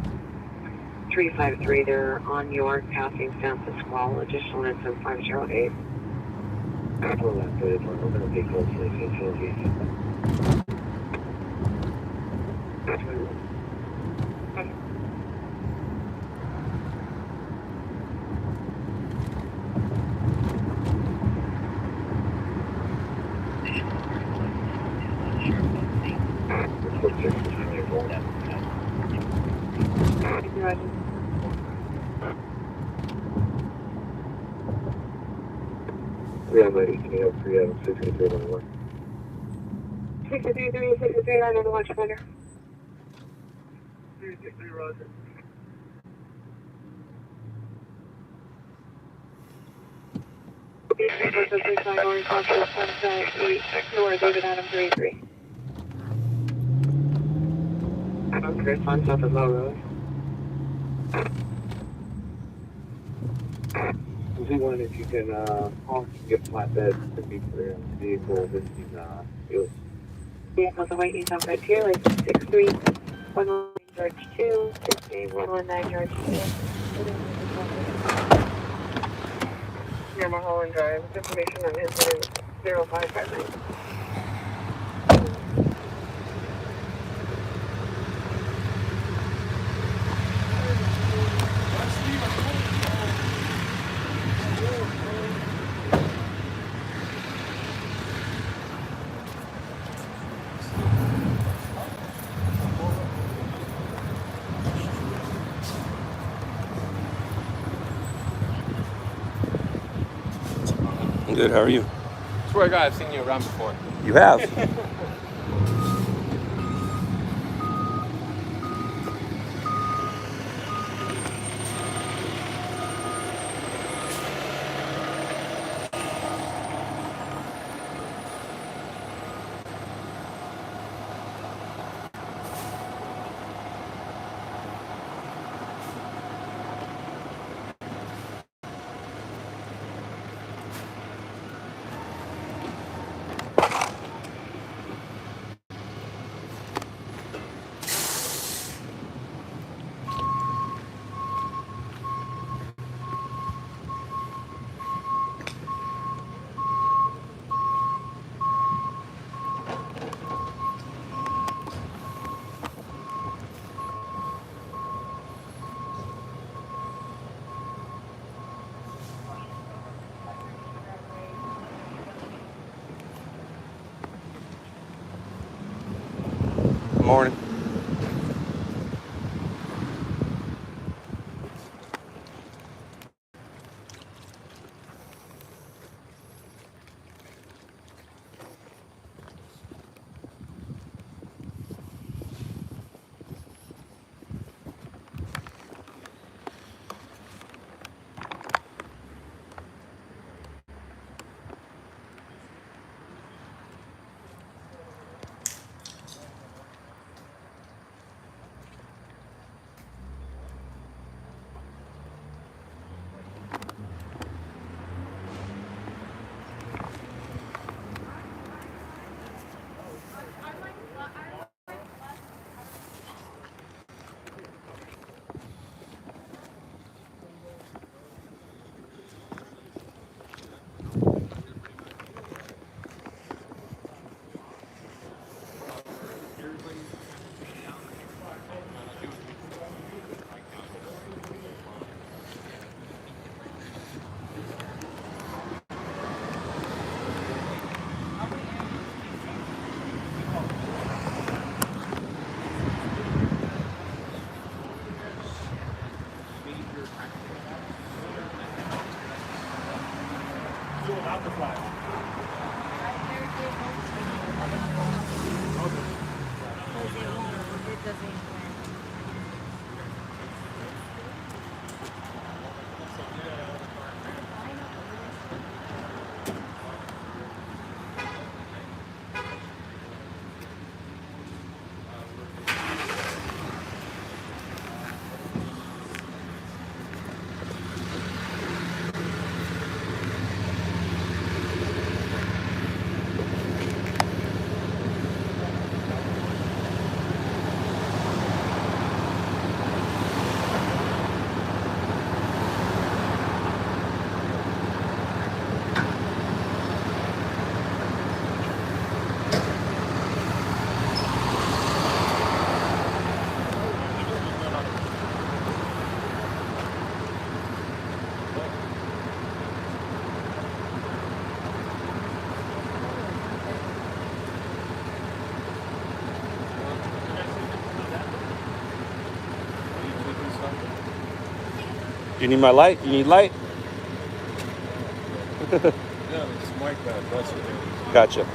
353. They're on York, passing San Pasquale. Additional incident 508. I'm going to take close to the Roger. We have my 1803 out of 6311. 639 on the watch finder. 363 Roger. David Adam 33. Chris, on top of Low Road. Z1, if you can get flatbed to be clear on the vehicle, visiting field. Vehicles awaiting on criteria, license 6311 George 2, 68119 George 2. Normal Holland Drive, information on incident 0559. Good, how are you? Swear to God, I've seen you around before. You have. Morning. Do you need my light? You need light? Yeah, it's mic bad. That's it. Gotcha.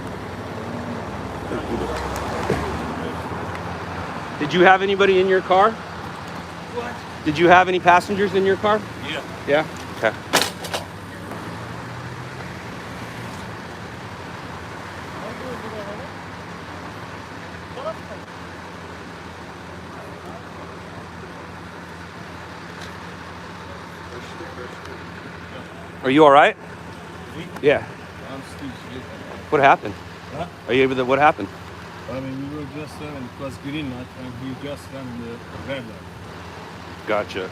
Did you have anybody in your car? What? Did you have any passengers in your car? Yeah. Yeah? Okay. Are you all right? Me? Yeah. I'm still sleeping. What happened? Huh? Are you able to, what happened? I mean, we were just and it was green light, and he just ran the red light. Gotcha.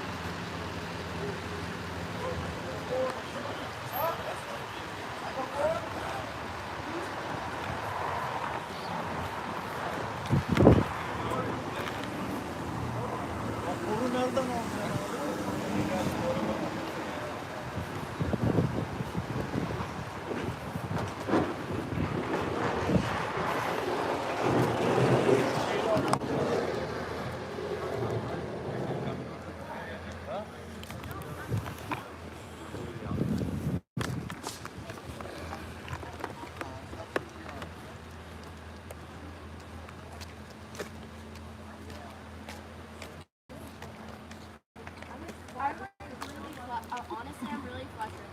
Honestly, I'm really flustered.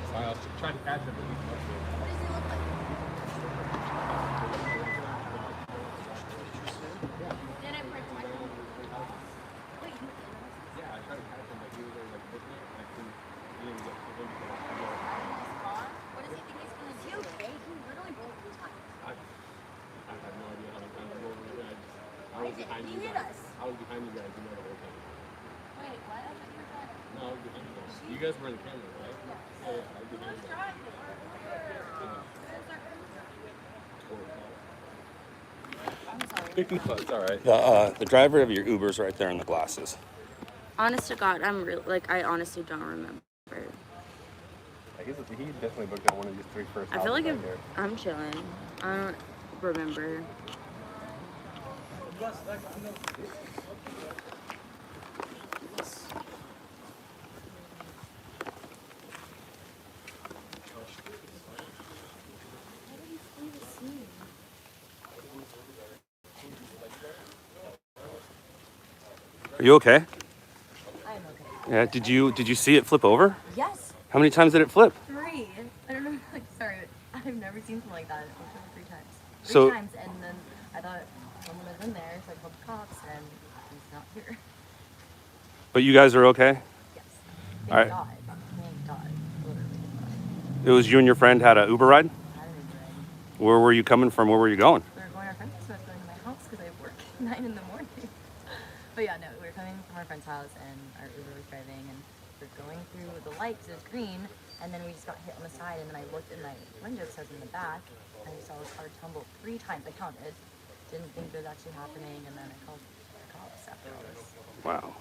So I was trying to catch him, but he's not sure. What does he look like? Did it break my phone? Wait, Yeah, I tried to catch him, but he was like looking at it, and he didn't get to him. what does he think he's gonna do? Okay, he literally broke 3 times. I have no idea how to go over there. I was behind He you hit guys. us. I was behind you guys, you know, the whole time. Wait, what? I thought you were driving. No, I was behind you guys. You guys were in the camera, right? Yeah. I was behind you guys. No, it's all right. The driver of your Uber's right there in the glasses. Honest to God, I'm real. Like, I honestly don't remember. I guess he definitely booked on one of these 3 first I feel like houses right I'm chilling. I don't remember. Are you okay? I'm okay. Yeah. Did you see it flip over? Yes, How many times did it flip? 3. I don't know. Like, sorry, I've never seen something like that. It was over 3 times. 3 So- times, and then I thought someone was in there, so I called the cops, and he's not here. But you guys are okay? Yes. All right. Thank God. Thank God. Literally. It was you and your friend had an Uber ride? I didn't even read. Where were you coming from? Where were you going? We were going to our friend's house, so I was going to my house because I have work at 9 in the morning. But yeah, no, we were coming from our friend's house and our Uber was driving and we were going through the light because it was green and then we just got hit on the side and then I looked in my window because I was in the back and I saw the car tumble 3 times. I counted. Didn't think it was actually happening and then I called the cops after all this. Wow.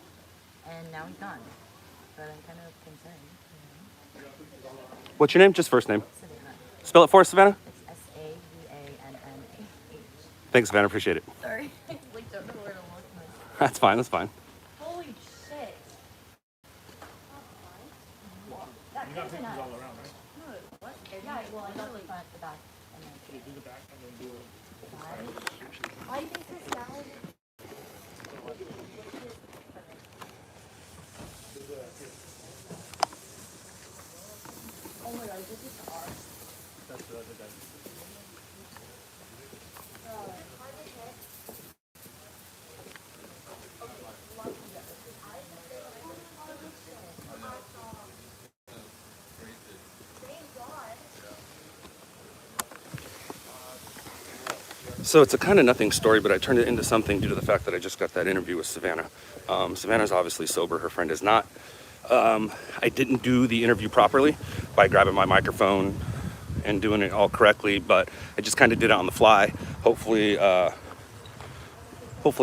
And now he's gone. But I'm kind of concerned. You know? What's your name? Just first name. Savannah. Spell it for us, Savannah. It's Savannah. Thanks, Savannah. Appreciate it. Sorry. I like don't know where to look. That's fine. That's fine. Holy shit. That You got crazy pictures nuts. all around, right? No, what? Yeah, well, I got the front, the back, and then Okay, do the back and then do it. I think this salad. Oh my god, this is ours. That's the other guy. So it's a kind of nothing story, but I turned it into something due to the fact that I just got that interview with Savannah. Savannah's obviously sober. Her friend is not. I didn't do the interview properly by grabbing my microphone and doing it all correctly, but I just kind of did it on the fly. Hopefully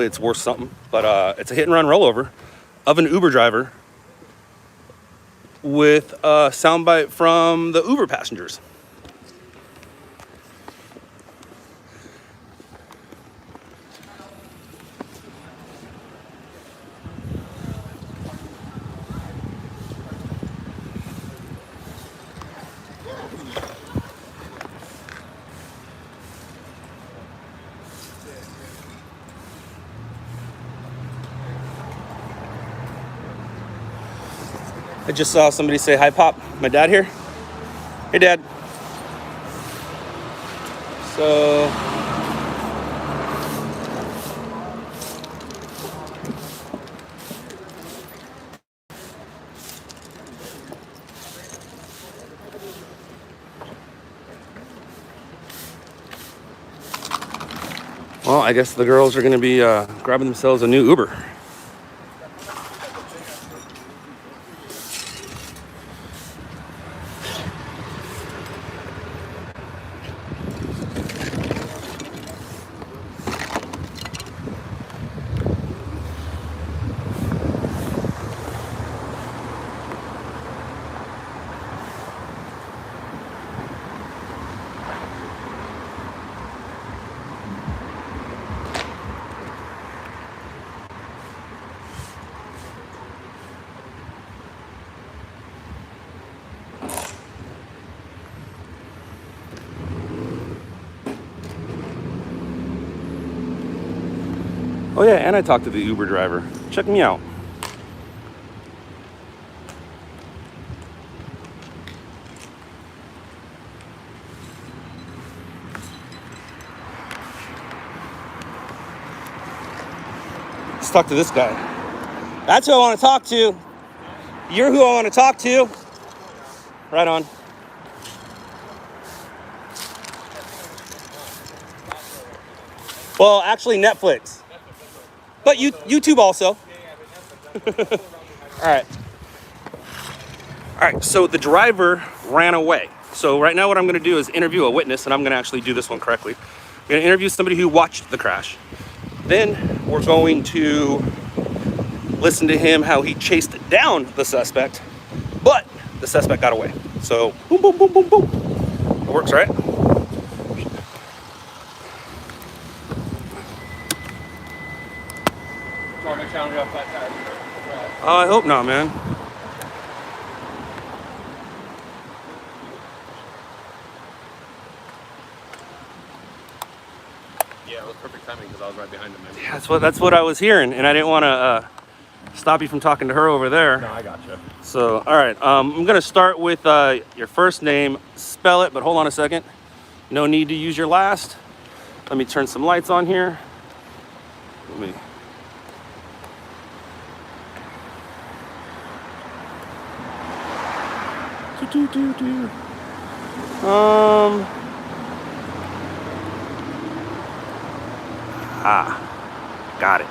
it's worth something. But it's a hit and run rollover of an Uber driver with a soundbite from the Uber passengers. I just saw somebody say, hi, Pop. My dad here? Hey, Dad. So... well, I guess the girls are going to be grabbing themselves a new Uber. Oh yeah, and I talked to the Uber driver. Check me out. Let's talk to this guy. That's who I want to talk to. You're who I want to talk to. Right on. Well, actually Netflix. But YouTube also. All right. All right, so the driver ran away. So right now what I'm gonna do is interview a witness, and I'm gonna actually do this one correctly. I'm gonna interview somebody who watched the crash. Then we're going to listen to him how he chased down the suspect, but the suspect got away. So boom, boom, boom, boom, boom. It works, right? I hope not, man. Yeah, it was perfect timing because I was right behind him. Man. Yeah, that's what I was hearing, and I didn't want to stop you from talking to her over there. No, I gotcha. So, all right, I'm gonna start with your first name, spell it, but hold on a second. No need to use your last. Let me turn some lights on here. Let me. Got it.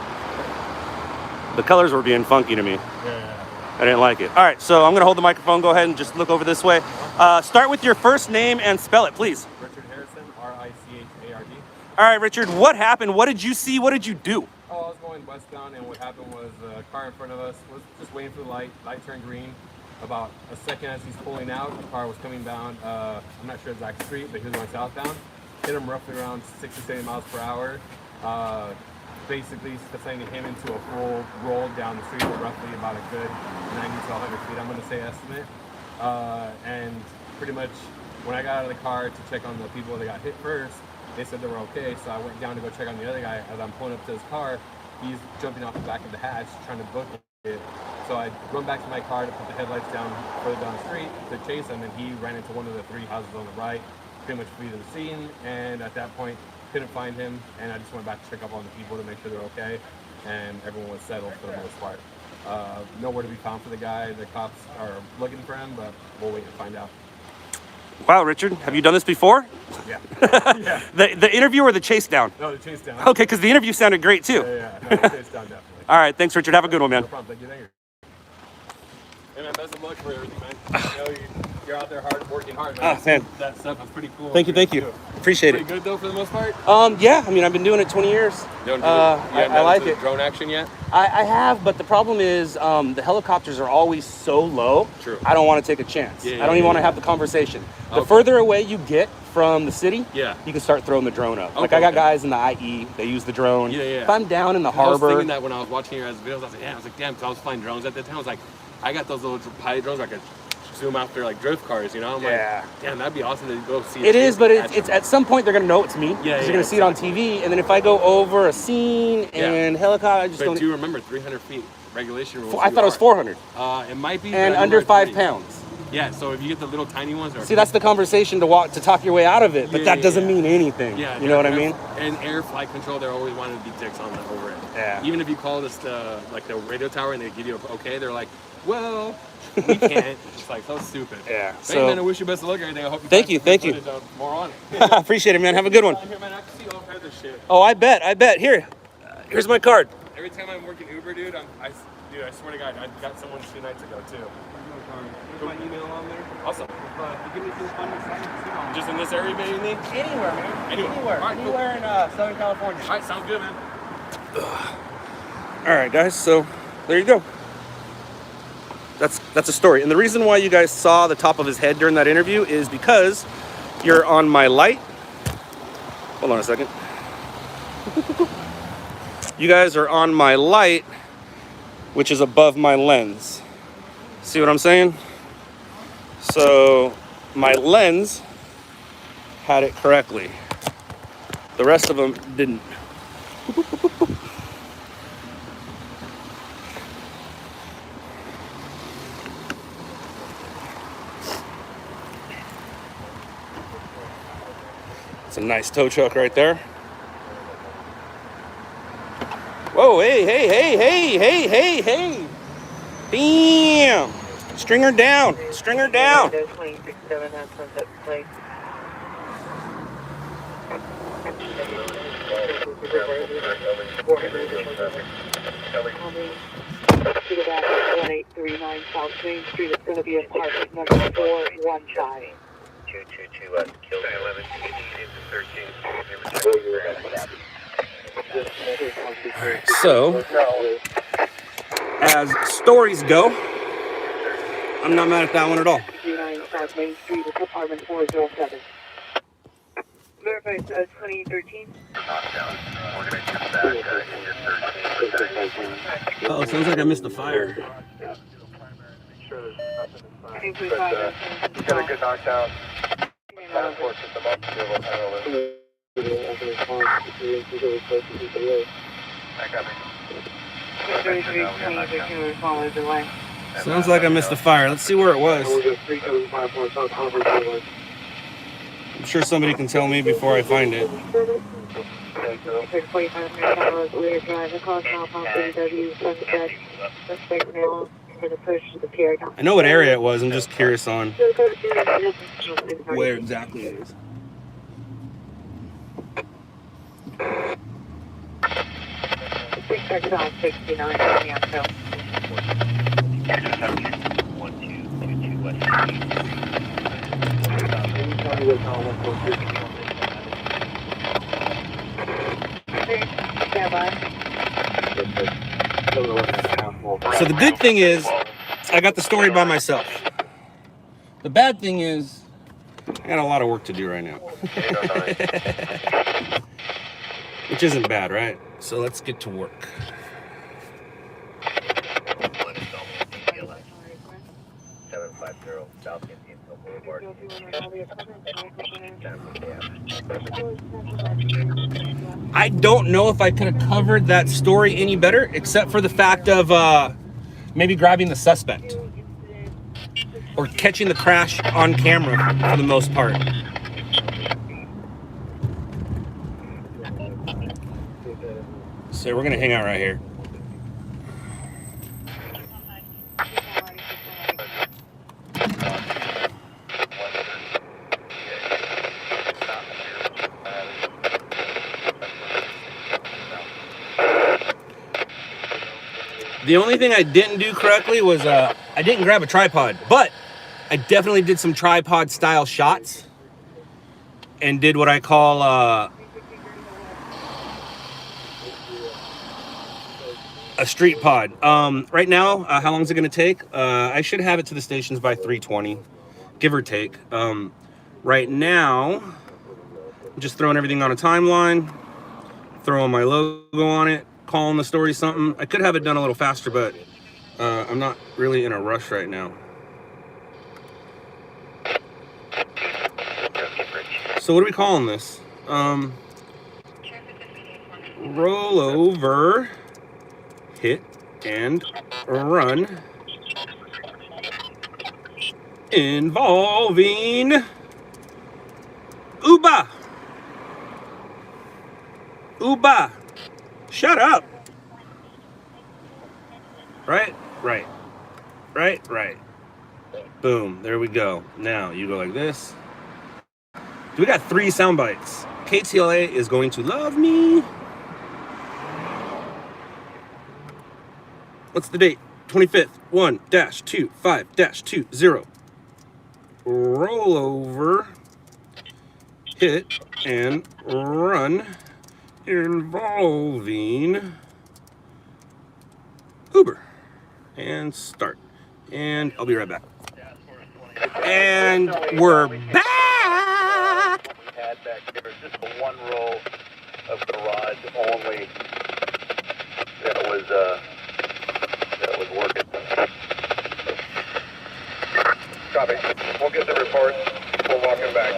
The colors were being funky to me. Yeah. I didn't like it. All right, so I'm gonna hold the microphone. Go ahead and just look over this way. Start with your first name and spell it, please. Richard Harrison, R-I-C-H-A-R-D. All right, Richard, what happened? What did you see? What did you do? Oh, I was going westbound, and what happened was a car in front of us was just waiting for the light. Light turned green. About a second as he's pulling out, the car was coming down, I'm not sure exact street, but he was going southbound. Hit him roughly around 60, 70 miles per hour. Basically sending him into a full roll down the street, roughly about a good 90 to 100 feet, I'm going to say estimate. And pretty much when I got out of the car to check on the people that got hit first, they said they were okay, so I went down to go check on the other guy. As I'm pulling up to his car, he's jumping off the back of the hatch, trying to book it. So I run back to my car to put the headlights down further down the street to chase him, and he ran into one of the three houses on the right, pretty much flee to the scene, and at that point, couldn't find him, and I just went back to check up on the people to make sure they're okay, and everyone was settled for the most part. Nowhere to be found for the guy. The cops are looking for him, but we'll wait and find out. Wow, Richard, have you done this before? Yeah. Yeah. The interview or the chase down? No, the chase down. Okay, because the interview sounded great too. Yeah. No, the chase down definitely. All right, thanks, Richard. Have a good one, man. No problem. Thank you. Hey, man, best of luck for everything, man. I know you're out there working hard, man. Oh, man. That stuff is pretty cool. Thank you. Appreciate it. Pretty good, though, for the most part? Yeah, I mean, I've been doing it 20 years. I like it. Drone action yet? I have, but the problem is the helicopters are always so low. True. I don't want to take a chance. I don't even want to have the conversation. The Okay. further away you get from the city, Yeah. you can start throwing the drone up. Like Okay, I got okay. guys in the IE, they use the drone. Yeah. If I'm down in the I was harbor, thinking that when I was watching your guys' videos, I was like, damn, because I was flying drones at that time. I was like, I got those little pilot drones where I could zoom after like drift cars, you know? I'm like, damn, that'd be awesome to go see. it is, but it's at some point they're gonna know it's me. Yeah, you're gonna see it on TV, and then if I go over a scene and helicopter, I just But don't. do you remember 300 feet regulation rules. I thought it was 400. It might be. And but I under know 5 it's pounds. Yeah, so if you get the little tiny ones, See, that's the conversation to talk your way out of it, but that doesn't mean anything. Yeah, you know what I mean? And air flight control, they're always wanting to be dicks on the over it. Yeah. Even if you call this like the radio tower and they give you a okay, they're like, well, we can't. It's like so stupid. Yeah. Hey, So, man, I wish you best of luck and everything. I hope you thank find you, some thank good you. footage of more on it. Appreciate it, man. Have a good one. Here, man, I can see all kinds of shit. Oh, I bet. Here, here's my card. Every time I'm working Uber, dude, I swear to God, I got someone 2 nights ago too. Put my email on there. Awesome. You give me some fun to Just in this area, mainly? Anywhere, man. Anywhere. All right, Anywhere in Southern California. All right, sounds good, man. All right, guys. So there you go. That's a story. And the reason why you guys saw the top of his head during that interview is because you're on my light. Hold on a second. You guys are on my light, which is above my lens. See what I'm saying? So my lens had it correctly. The rest of them didn't. It's a nice tow truck right there. Whoa, hey. Damn. String her down. To the back of 1839 South Main Street. It's going to be apartment number 415. 222 West Kill 11 13. So, as stories go, I'm not mad at that one at all. 39 South Main Street. It's apartment 407. Verify 2013. Oh, sounds like I missed the fire. Got a good knockdown. Unfortunate the month Sounds like I missed the fire. Let's see where it was. I'm sure somebody can tell me before I find it. I know what area it was. I'm just curious on where exactly it is. So the good thing is, I got the story by myself. The bad thing is, I got a lot of work to do right now. Which isn't bad, right? So let's get to work. I don't know if I could have covered that story any better, except for the fact of maybe grabbing the suspect or catching the crash on camera for the most part. So we're gonna hang out right here. The only thing I didn't do correctly was I didn't grab a tripod, but I definitely did some tripod style shots and did what I call a street pod. Right now, how long is it going to take? I should have it to the stations by 3:20, give or take. Right now, I'm just throwing everything on a timeline, throwing my logo on it, calling the story something. I could have it done a little faster, but I'm not really in a rush right now. So what are we calling this? Roll over, hit, and run involving Uber. Uber. Shut up. Right. Boom. There we go. Now you go like this. We got 3 sound bites. KTLA is going to love me. What's the date? 25th. 1-25-20. Roll over. Hit and run involving Uber. And start. And I'll be right back. And we're back. We had back there just a 1 row of garage only that was working. Copy. We'll get the report. We're walking back.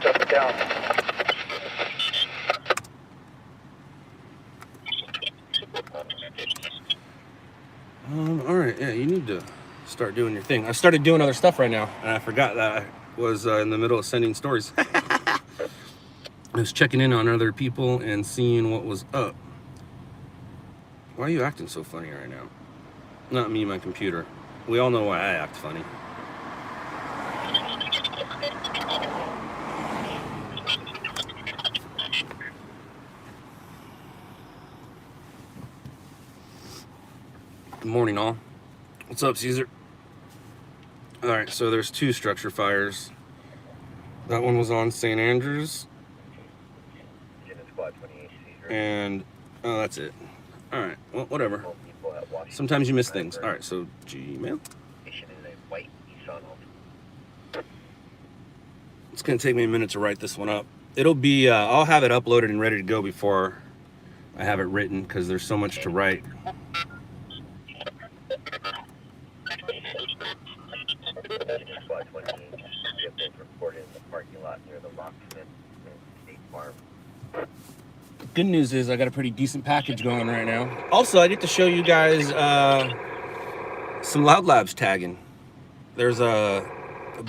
Shut it down. All right, yeah, you need to start doing your thing. I started doing other stuff right now, and I forgot that I was in the middle of sending stories. I was checking in on other people and seeing what was up. Why are you acting so funny right now? Not me, my computer. We all know why I act funny. Good morning, all. What's up, Caesar? All right, so there's 2 structure fires. That one was on St. Andrews. And, oh, that's it. All right, well, whatever. Sometimes you miss things. All right, so Gmail. It's gonna take me a minute to write this one up. It'll be, I'll have it uploaded and ready to go before I have it written, because there's so much to write. Good news is I got a pretty decent package going right now. Also, I get to show you guys some LOUDLABS tagging. There's a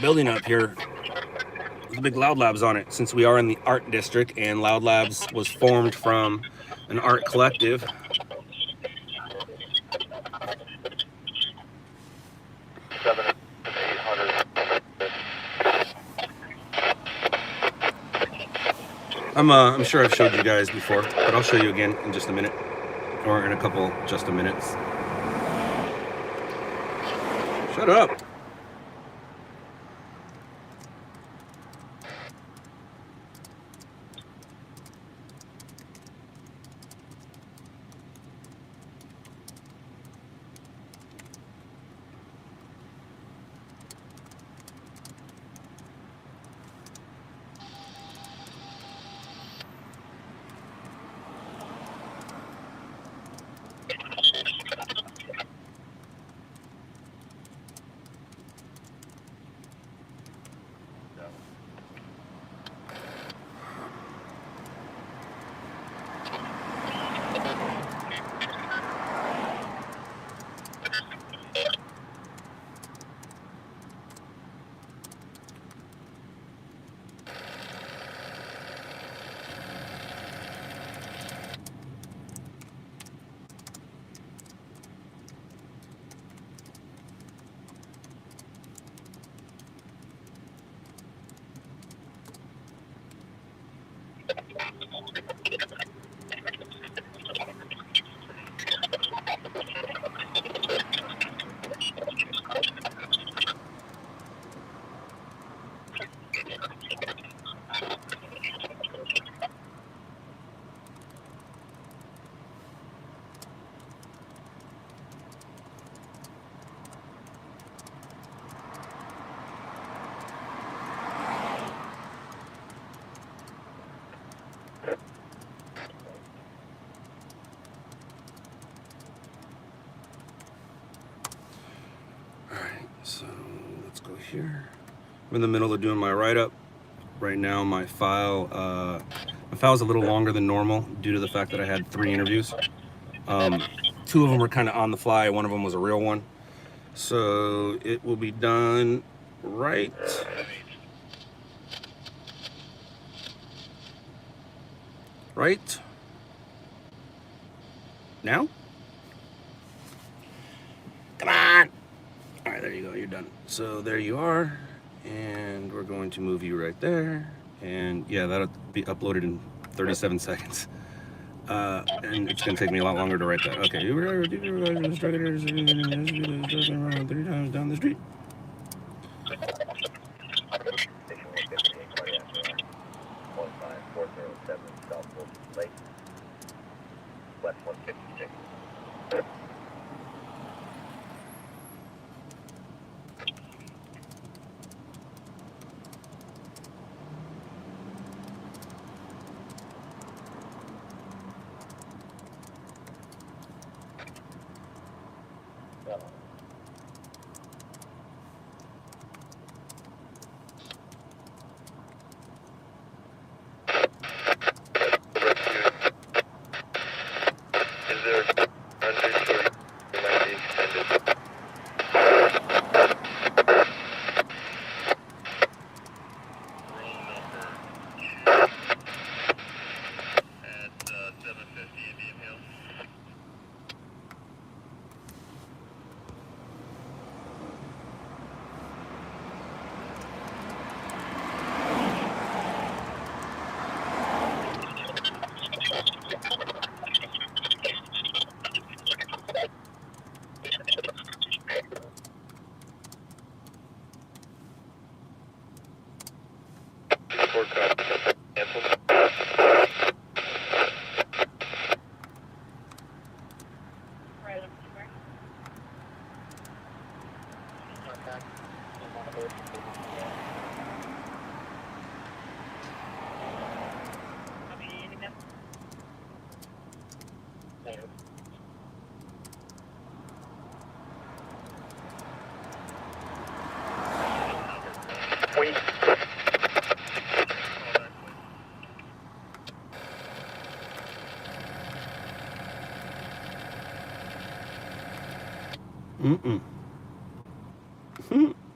building up here with a big LOUDLABS on it, since we are in the art district, and LOUDLABS was formed from an art collective. I'm sure I've showed you guys before, but I'll show you again in just a minute, or in a couple just a minutes. Shut up. here. I'm in the middle of doing my write-up. Right now, my file's a little longer than normal due to the fact that I had 3 interviews. 2 of them were kind of on the fly. One of them was a real one. So it will be done right now. Come on. All right, there you go. You're done. So there you are. And we're going to move you right there. And yeah, that'll be uploaded in 37 seconds. And it's going to take me a lot longer to write that. Okay, you were 3 times down the street.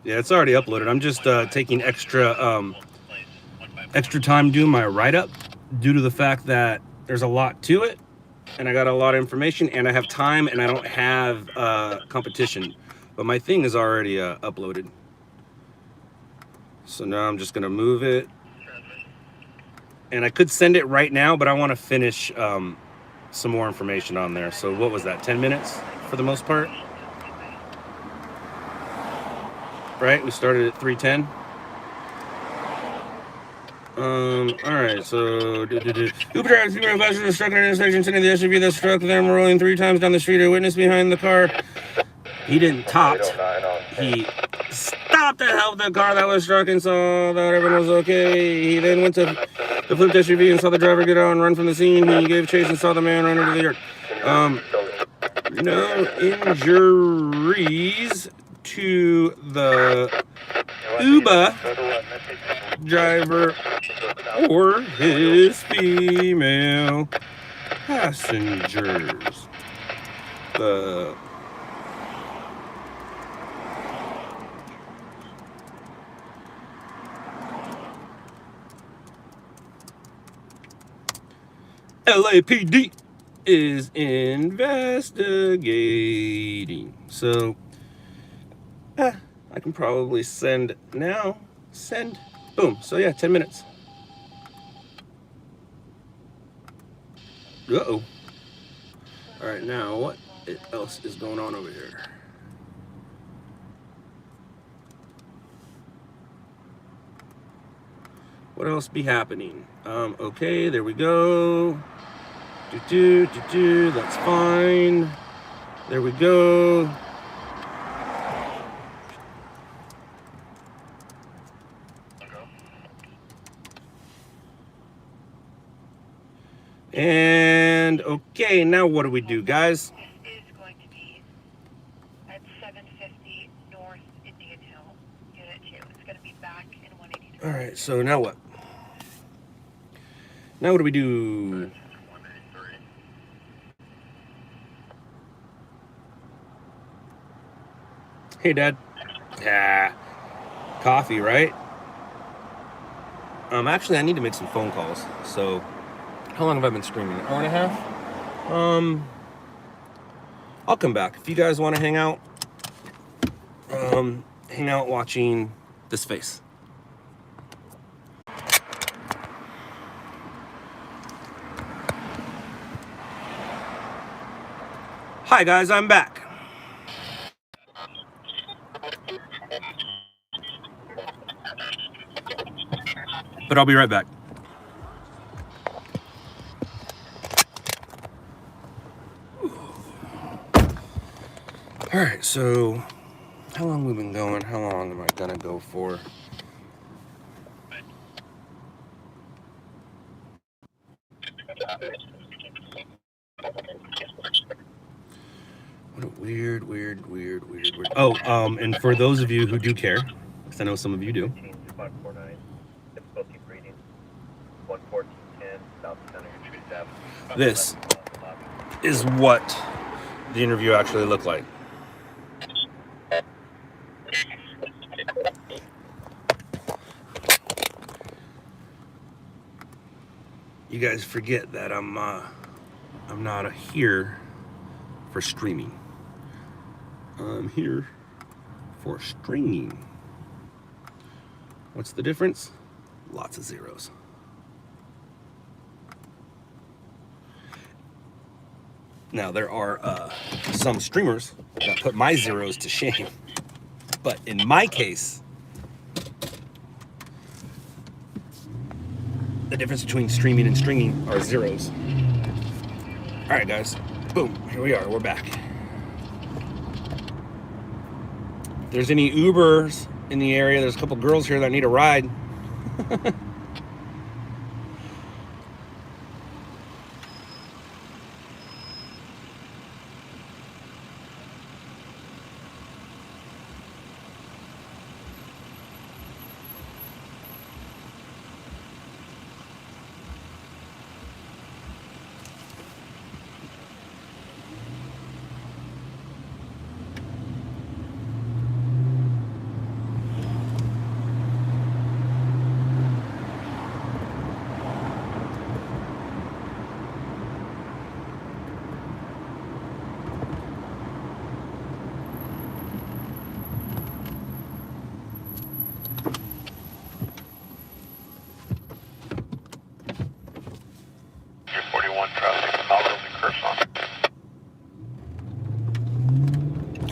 Yeah, it's already uploaded. I'm just taking extra time doing my write-up due to the fact that there's a lot to it, and I got a lot of information, and I have time, and I don't have competition. But my thing is already uploaded. So now I'm just gonna move it, and I could send it right now, but I want to finish some more information on there. So what was that? 10 minutes for the most part. Right, we started at 3:10. All right, so Uber driver, female passenger struck at an intersection, sending the SUV that struck them rolling 3 times down the street. A witness behind the car. He didn't top. He stopped to help the car that was struck and saw that everyone was okay. He then went to the flipped SUV and saw the driver get out and run from the scene. He gave chase and saw the man run into the yard. No injuries to the Uber driver or his female passengers. The LAPD is investigating. So I can probably send now. Send. Boom. So yeah, 10 minutes. Uh-oh. All right, now what else is going on over here? What else be happening? Okay, there we go. That's fine. There we go. And okay, now what do we do, guys? Is going to be at 750 North Indian Hill, Unit All right, so now what? Now what do we do? Hey, Dad. Yeah, coffee, right? Actually, I need to make some phone calls. So, how long have I been streaming? An hour and a half? I'll come back. If you guys want to hang out watching this face. Hi, guys, I'm back. But I'll be right back. All right, so how long have we been going? How long am I gonna go for? What a weird. Oh, and for those of you who do care, because I know some of you do. This is what the interview actually looked like. You guys forget that I'm not here for streaming. I'm here for stringing. What's the difference? Lots of zeros. Now there are some streamers that put my zeros to shame, but in my case, the difference between streaming and stringing are zeros. All right, guys, boom, here we are, we're back. If there's any Ubers in the area, there's a couple girls here that need a ride.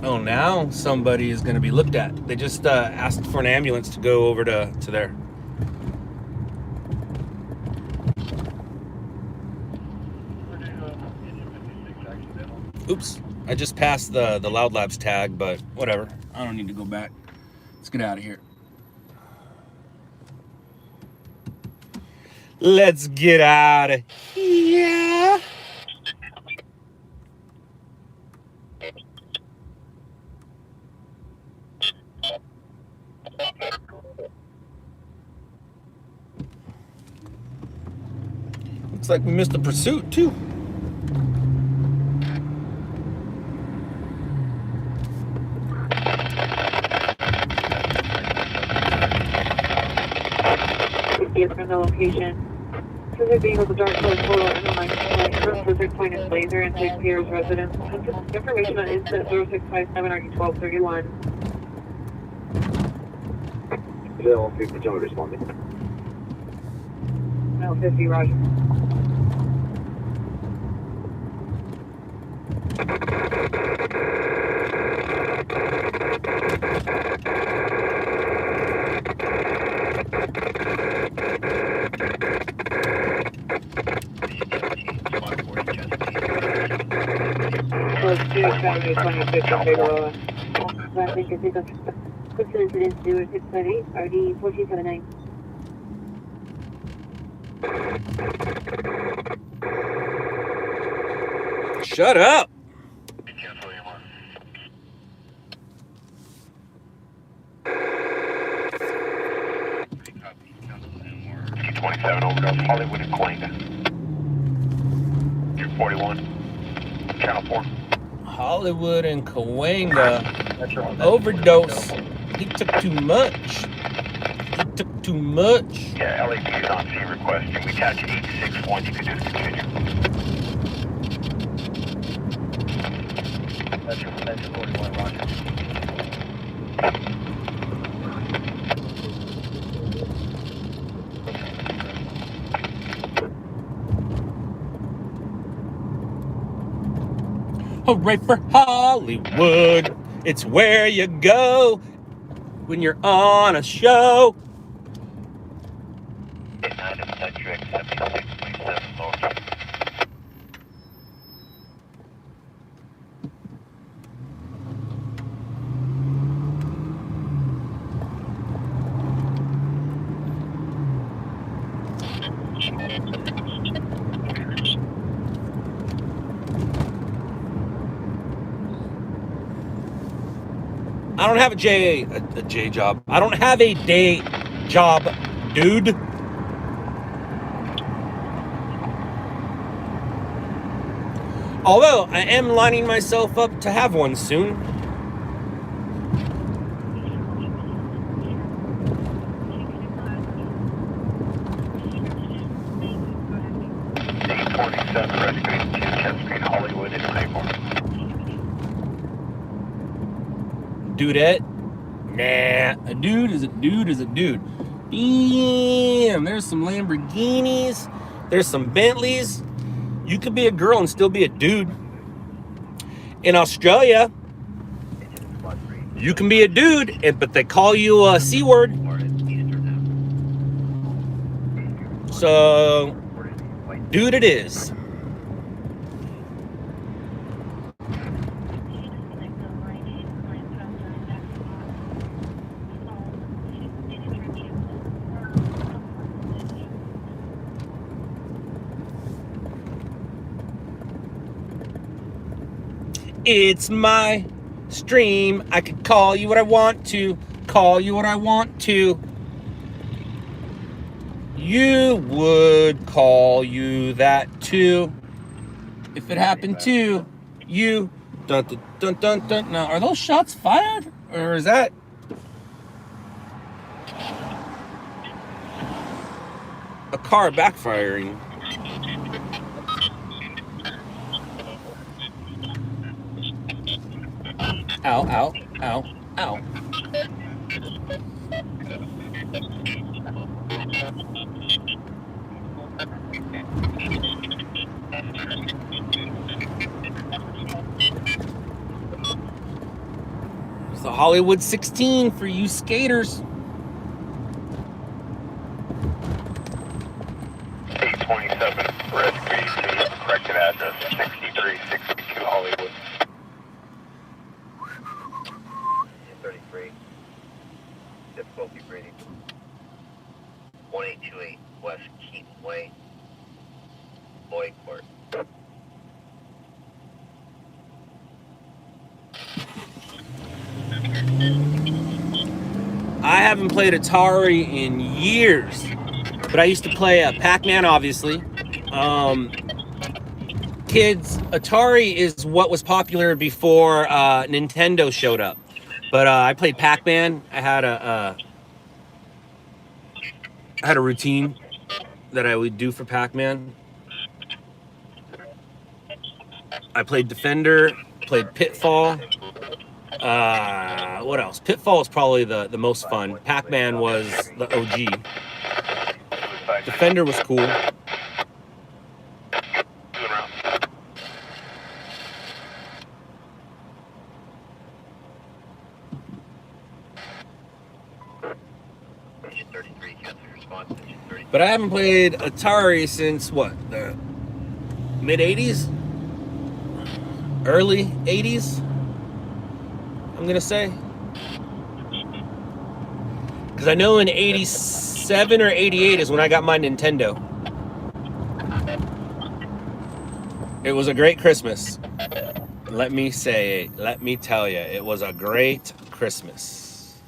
Oh, now somebody is going to be looked at. They just asked for an ambulance to go over to there. Oops, I just passed the LOUDLABS tag, but whatever. I don't need to go back. Let's get out of here. Let's get out of here. Looks like we missed the pursuit, too. From the location. Specific vehicle, the dark color photo, and the line specific point is laser and St. Peter's residence. Information on incident 0657 RD1231. Bill, 50 responding. No, 50, roger. Quick incident 0658 RD 4279. Shut up. 827 overdose, Hollywood and Cahuenga. You're 41, channel 4. Hollywood and Cahuenga. Overdose. He took too much. He took too much. Yeah, LAP is on scene request. Can we catch 861? You can just continue. That's your 41, Roger. Hooray for Hollywood. It's where you go when you're on a show. I don't have a J job. I don't have a day job, dude. Although I am lining myself up to have one soon. Hollywood and Claymore. Dudette? Nah, a dude is a dude is a dude. Damn, there's some Lamborghinis. There's some Bentleys. You could be a girl and still be a dude. In Australia, you can be a dude, but they call you a C-word. So, dude it is. It's my stream. I could call you what I want to. Call you what I want to. You would call you that too. If it happened to you. Dun, dun, dun, dun, dun. Now, are those shots fired? Or is that... a car backfiring? Ow, ow, ow, ow. It's the Hollywood 16 for you skaters. 827, rescue, corrected address, 6362 Hollywood. 33, difficulty breathing. 1828 West Keaton Way, Lloyd Court. I haven't played Atari in years, but I used to play Pac-Man, obviously. Kids, Atari is what was popular before Nintendo showed up. But I played Pac-Man. I had a routine that I would do for Pac-Man. I played Defender, played Pitfall. What else? Pitfall is probably the most fun. Pac-Man was the OG. Defender was cool. But I haven't played Atari since what? The mid 80s? Early 80s? I'm gonna say. Because I know in 87 or 88 is when I got my Nintendo. It was a great Christmas. Let me say, let me tell you, it was a great Christmas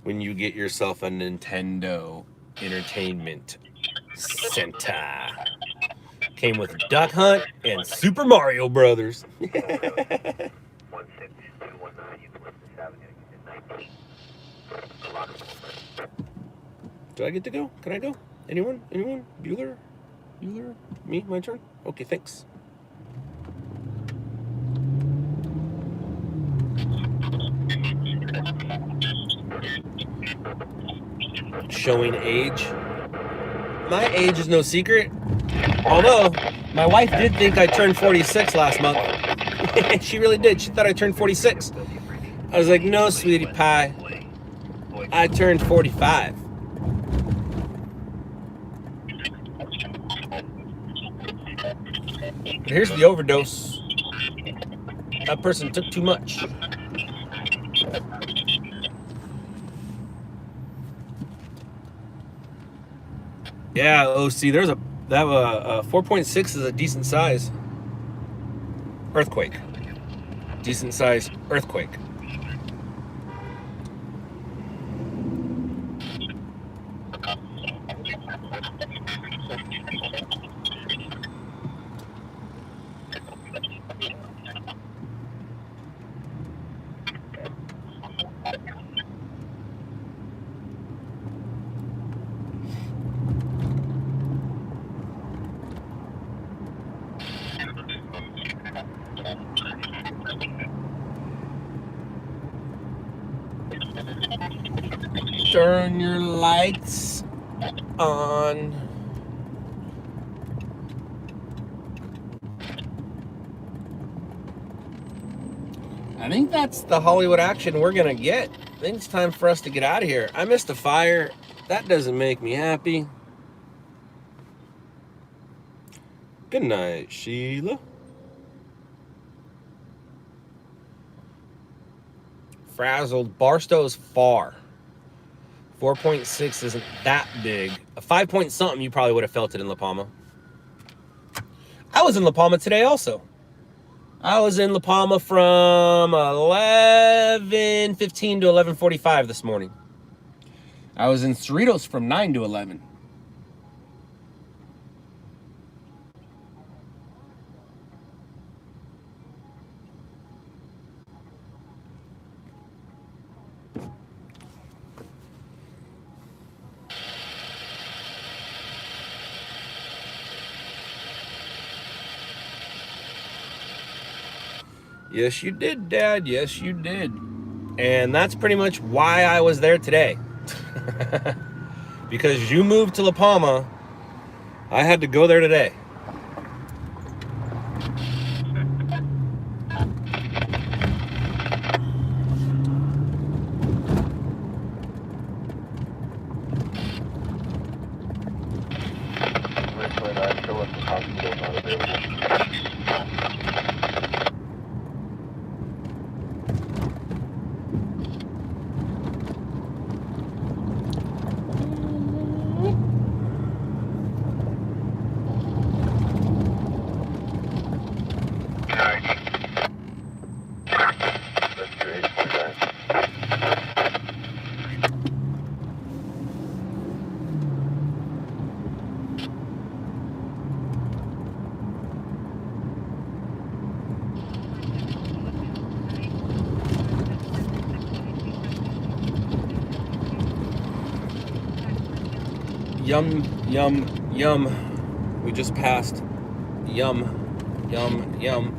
when you get yourself a Nintendo. Entertainment Center. Came with Duck Hunt and Super Mario Brothers. Do I get to go? Can I go? Anyone? Anyone? Bueller? Bueller? Me? My turn? Okay, thanks. Showing age. My age is no secret. Although, my wife did think I turned 46 last month. She really did. She thought I turned 46. I was like, no, sweetie pie. I turned 45. But here's the overdose. That person took too much. Yeah, OC, there's a 4.6 is a decent size earthquake. Decent size earthquake. Turn your lights on. I think that's the Hollywood action we're gonna get. I think it's time for us to get out of here. I missed a fire. That doesn't make me happy. Good night, Sheila. Frazzled. Barstow's far. 4.6 isn't that big. A 5 point something, you probably would have felt it in La Palma. I was in La Palma today also. I was in La Palma from 11:15 to 11:45 this morning. I was in Cerritos from 9 to 11. Yes, you did, Dad. Yes, you did. And that's pretty much why I was there today. Because you moved to La Palma, I had to go there today. Yum, yum, yum. We just passed. Yum, yum, yum.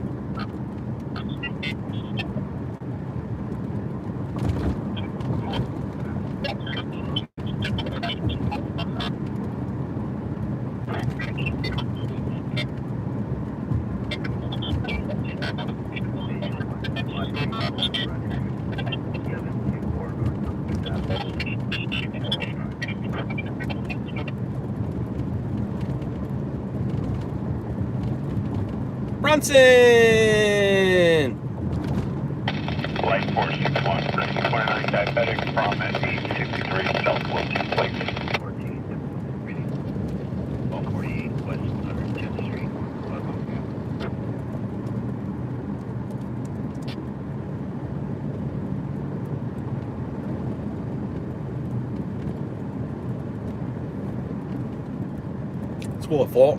Bronson! Flight 461, 29 diabetic from SE63 Southwest Flight 1248 West 110th Street. School of Thought.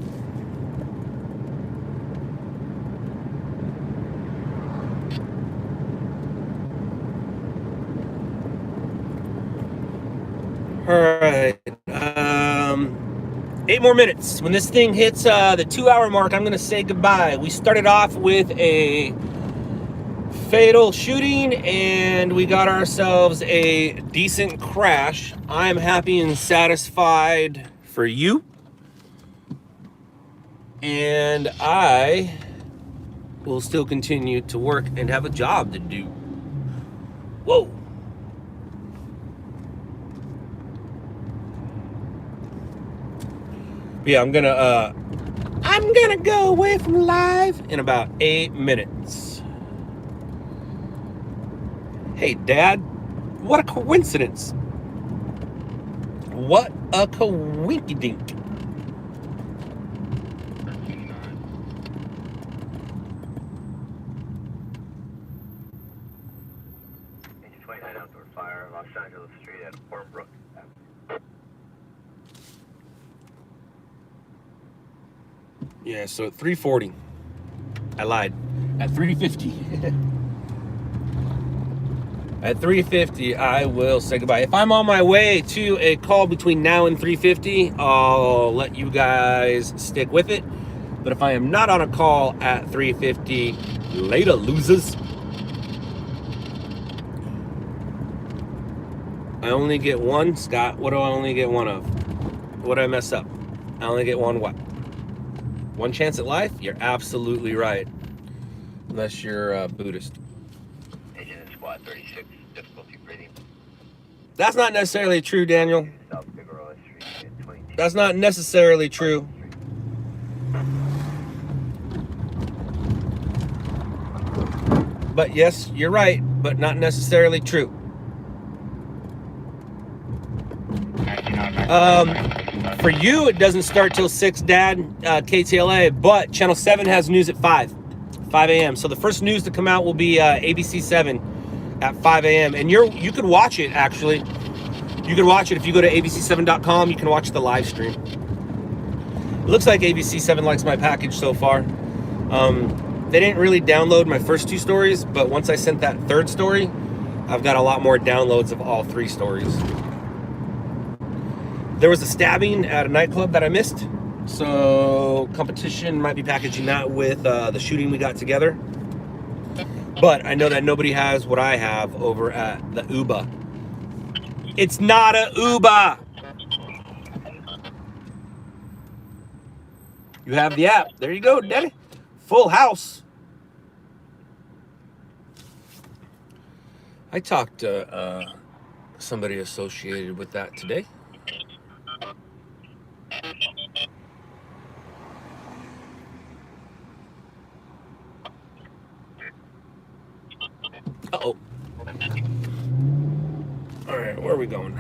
All right. 8 more minutes. When this thing hits the 2-hour mark, I'm going to say goodbye. We started off with a fatal shooting, and we got ourselves a decent crash. I'm happy and satisfied for you. And I will still continue to work and have a job to do. Whoa. Yeah, I'm gonna go away from live in about 8 minutes. Hey, Dad, what a coincidence. What a coinkydink. Outdoor fire, Los Angeles Street at Hornbrook. Yeah, so at 3:40. I lied. At 3:50. At 3:50, I will say goodbye. If I'm on my way to a call between now and 3:50, I'll let you guys stick with it. But if I am not on a call at 3:50, later, losers. I only get one, Scott. What do I only get one of? What did I mess up? I only get one what? One chance at life? You're absolutely right. Unless you're Buddhist. Agent in squad 36, difficulty breathing. That's not necessarily true, Daniel. That's not necessarily true. But yes, you're right, but not necessarily true. For you, it doesn't start till 6, Dad, KTLA, but Channel 7 has news at 5 a.m. So the first news to come out will be ABC 7 at 5 a.m. And you could watch it, actually. You can watch it if you go to abc7.com. You can watch the live stream. It looks like ABC 7 likes my package so far. They didn't really download my first 2 stories, but once I sent that 3rd story, I've got a lot more downloads of all 3 stories. There was a stabbing at a nightclub that I missed, so competition might be packaging that with the shooting we got together. But I know that nobody has what I have over at the Uber. It's not a Uber. You have the app. There you go, Daddy. Full house. I talked to somebody associated with that today. Uh-oh. All right, where are we going?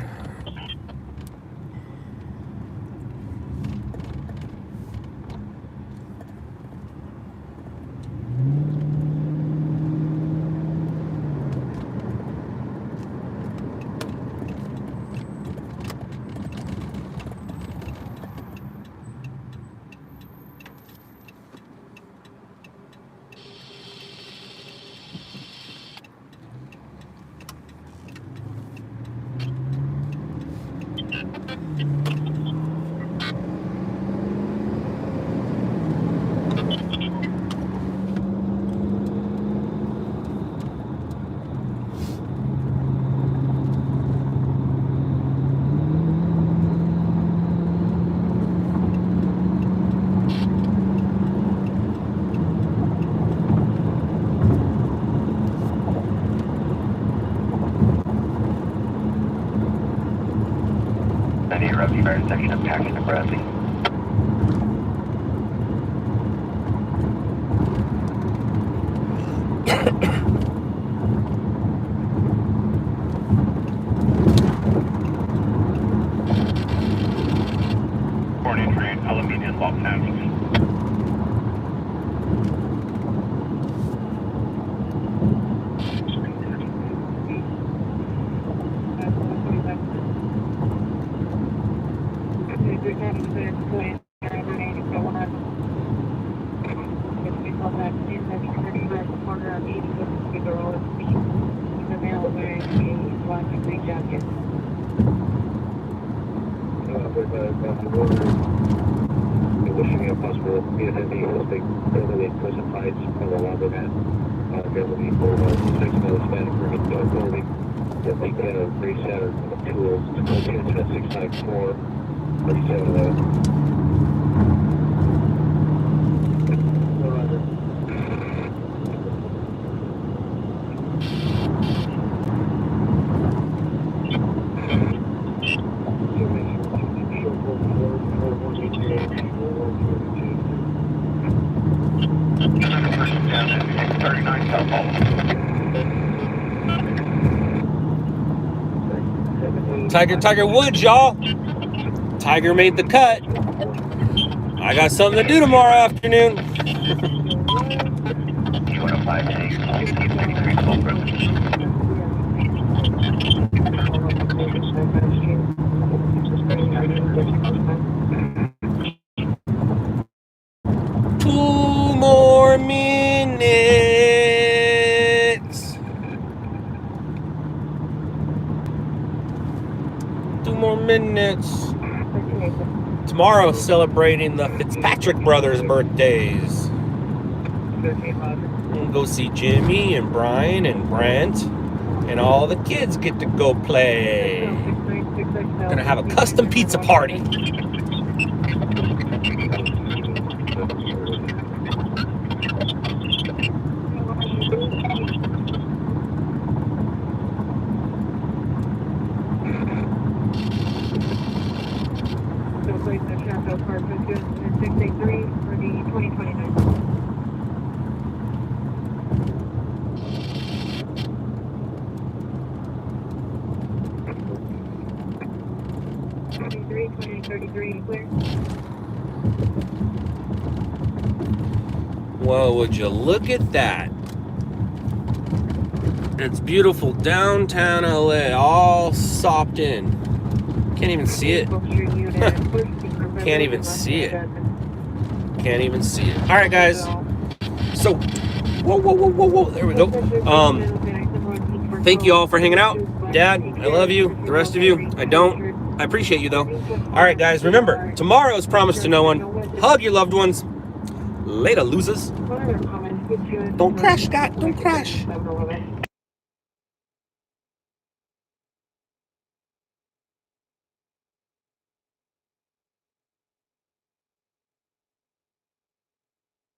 Intersection of Paxton and Bradley. Born entry in Alameda and Los Angeles. corner of 85th Street, Rollins Beach. The male wearing a black and green jacket. Wishing you a possible community hosting Beverly Pleasant Heights from the laundromat. Beverly for 6 miles Hispanic Marine Authority. That they can have reset of tools to go to incident 694 3711. Tiger Woods, y'all. Tiger made the cut. I got something to do tomorrow afternoon. Two more minutes. 2 more minutes. Tomorrow, celebrating the Fitzpatrick brothers' birthdays. We'll go see Jimmy and Brian and Brent, and all the kids get to go play. Gonna have a custom pizza party. Well, would you look at that? It's beautiful downtown LA, all sopped in. Can't even see it. Can't even see it. Can't even see it. All right, guys. So, whoa. There we go. Thank you all for hanging out. Dad, I love you. The rest of you, I don't. I appreciate you, though. All right, guys. Remember, tomorrow is promised to no one. Hug your loved ones. Later, losers. Don't crash, Scott. Don't crash.